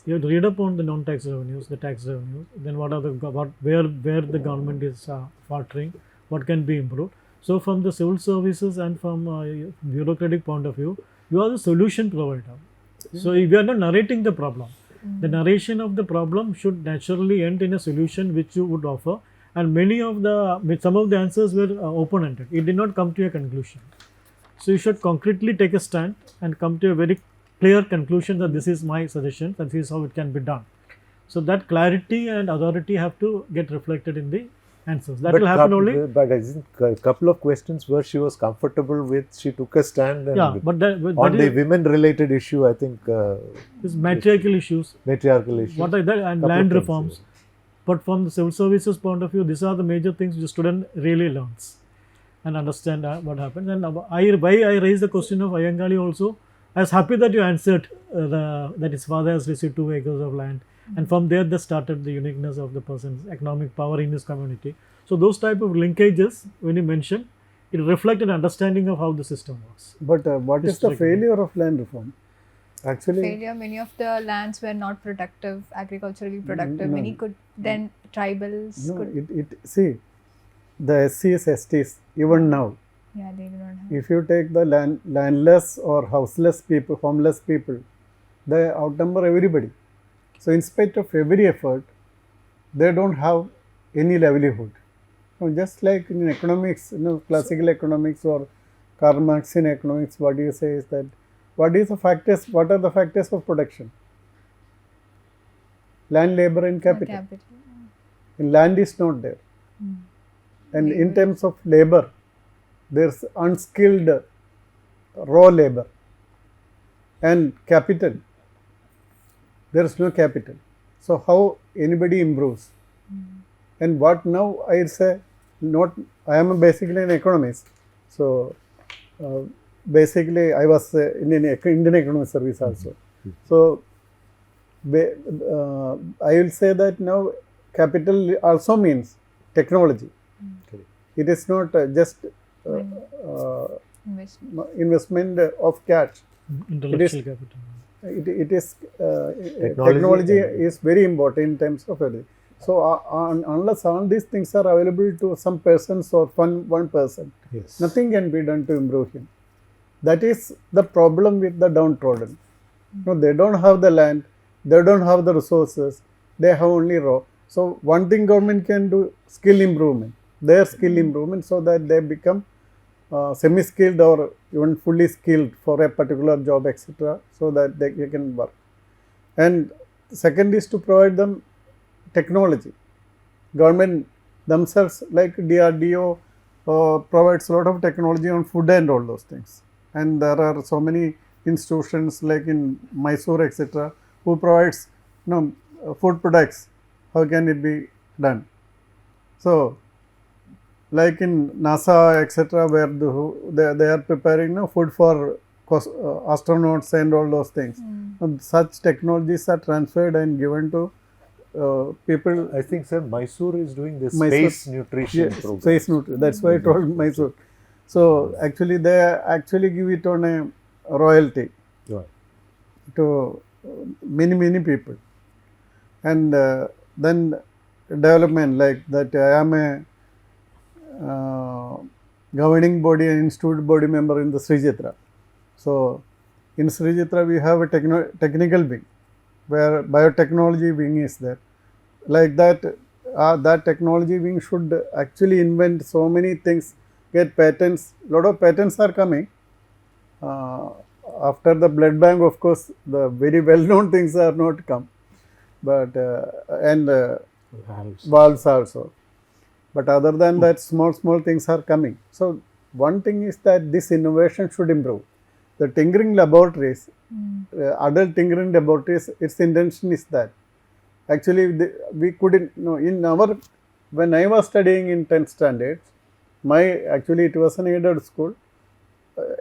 You have to read up on the non-tax revenues, the tax revenues, then where the government is faltering, what can be improved. So from the civil services and from bureaucratic point of view, you are the solution provider. So if you are not narrating the problem, the narration of the problem should naturally end in a solution which you would offer. And some of the answers were open-ended. It did not come to a conclusion. So you should concretely take a stand and come to a very clear conclusion that this is my suggestion, that this is how it can be done. So that clarity and authority have to get reflected in the answers. That will happen only. But I think a couple of questions where she was comfortable with, she took a stand. And Yeah, but on the women-related issue, I think is matriarchal issues. matriarchal issue. What are that? And Couple of land things, reforms. But from the civil services point of view, these are the major things the student really learns and understand what happens. And why I raised the question of Iyengali also, I was happy that you answered that his father has received 2 acres of land. And from there, they started the uniqueness of the person's economic power in his community. So those type of linkages, when you mention, it reflect an understanding of how the system works. But what is the failure of land reform? Actually, Failure. Many of the lands were not productive, agriculturally productive. No. Many could then tribals no, could. see, the SCs, STs, even now, Yeah, they do not have. if you take the landless or houseless people, homeless people, they outnumber everybody. So in spite of every effort, they don't have any livelihood. Just like in economics, classical economics or Karl Marxian economics, what you say is that what are the factors of production? Land, labor and capital. And land is not there. And in terms of labor, there's unskilled raw labor and capital. There is no capital. So how anybody improves? And what now I say, I am basically an economist. So basically I was in an Indian economic service also. So I will say that now capital also means technology. It is not just investment of cash. Intellectual capital. It is technology is very important in terms of everything. So unless all these things are available to some persons or one person, Yes. nothing can be done to improve him. That is the problem with the downtrodden. They don't have the land, they don't have the resources, they have only raw. So one thing government can do, skill improvement, their skill improvement, so that they become semi-skilled or even fully skilled for a particular job, etc., so that they can work. And second is to provide them technology. Government themselves, like DRDO, provides a lot of technology on food and all those things. And there are so many institutions like in Mysore, etc., who provides food products. How can it be done? So, like in NASA, etc., where they are preparing food for astronauts and all those things. Such technologies are transferred and given to people. I think, sir, Mysore is doing this Mysore, space nutrition program. Space nutrition. That's why I told Mysore. So actually, they actually give it on royalty Right. to many people, and then development like that. I am a governing body and institute body member in the Sri Chitra. So in Sri Chitra we have a technical wing where biotechnology wing is there. Like that, that technology wing should actually invent so many things, get patents. Lot of patents are coming. After the blood bank, of course, the very well known things are not come, but and valves also. But other than that, small things are coming. So one thing is that this innovation should improve. The tinkering laboratories, adult tinkering laboratories, its intention is that actually we couldn't know in our, when I was studying in 10th standard, actually it was an aided school,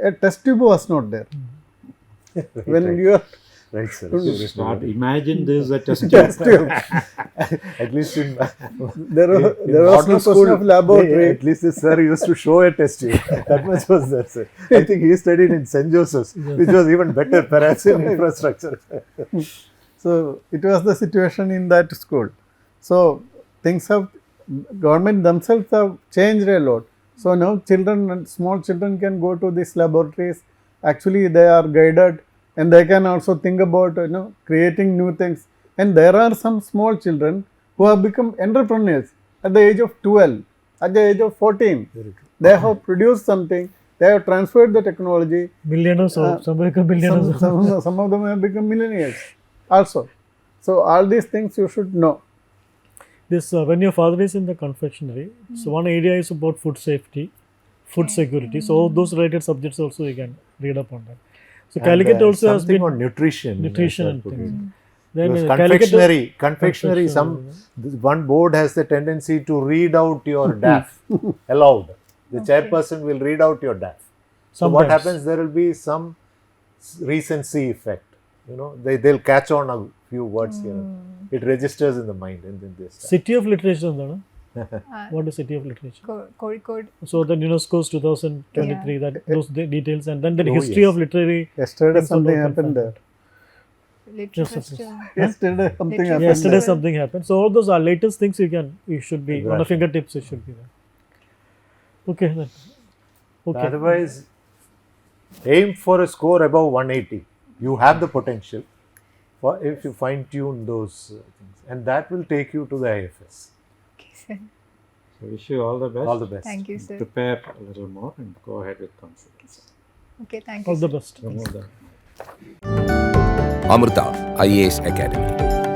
a test tube was not there. When you are Right, sir. Start imagine this a test test tube, At least in there was no question of laboratory. at least the sir used to show a test tube. That much was there, sir. I think he studied in St. Joseph's, which was even better perhaps in infrastructure. So it was the situation in that school. So things have, government themselves have changed a lot. So now children, small children can go to these laboratories. Actually they are guided and they can also think about creating new things. And there are some small children who have become entrepreneurs at the age of 12, at the age of 14. They have produced something. They have transferred the technology. Millionaires, some become millionaires. Some of them have become millionaires also. So all these things you should know. This when your father is in the confectionery, so one area is about food safety, food security. So all those related subjects also you can read up on that. So Calicut also has been on nutrition. and things. Then Because Calicut- confectionery, one board has the tendency to read out your DAF aloud. The chairperson will read out your DAF. So what Sometimes. happens? There will be some recency effect. They'll catch on a few words here. It registers in the mind, and then they start. City of Literature, no? What is City of Literature? Kozhikode. So the UNESCO's 2023, that those details, and then the Oh, history yes. of literary. Yesterday things something also happened there. Literature Yes, festival. Yesterday something Literature happened Yesterday there. something happened. So all those are latest things you should be on the Exactly. fingertips. It should be there. Okay. Then. Okay. Otherwise, aim for a score above 180. You have the potential if you fine tune those things, and that will take you to the IFS. Okay, sir. So wish you all the best. All the best. Thank you, sir. Prepare a little more and go ahead with confidence. Okay, thank you. All the sir. best. Remove that. Amrita IAS Academy.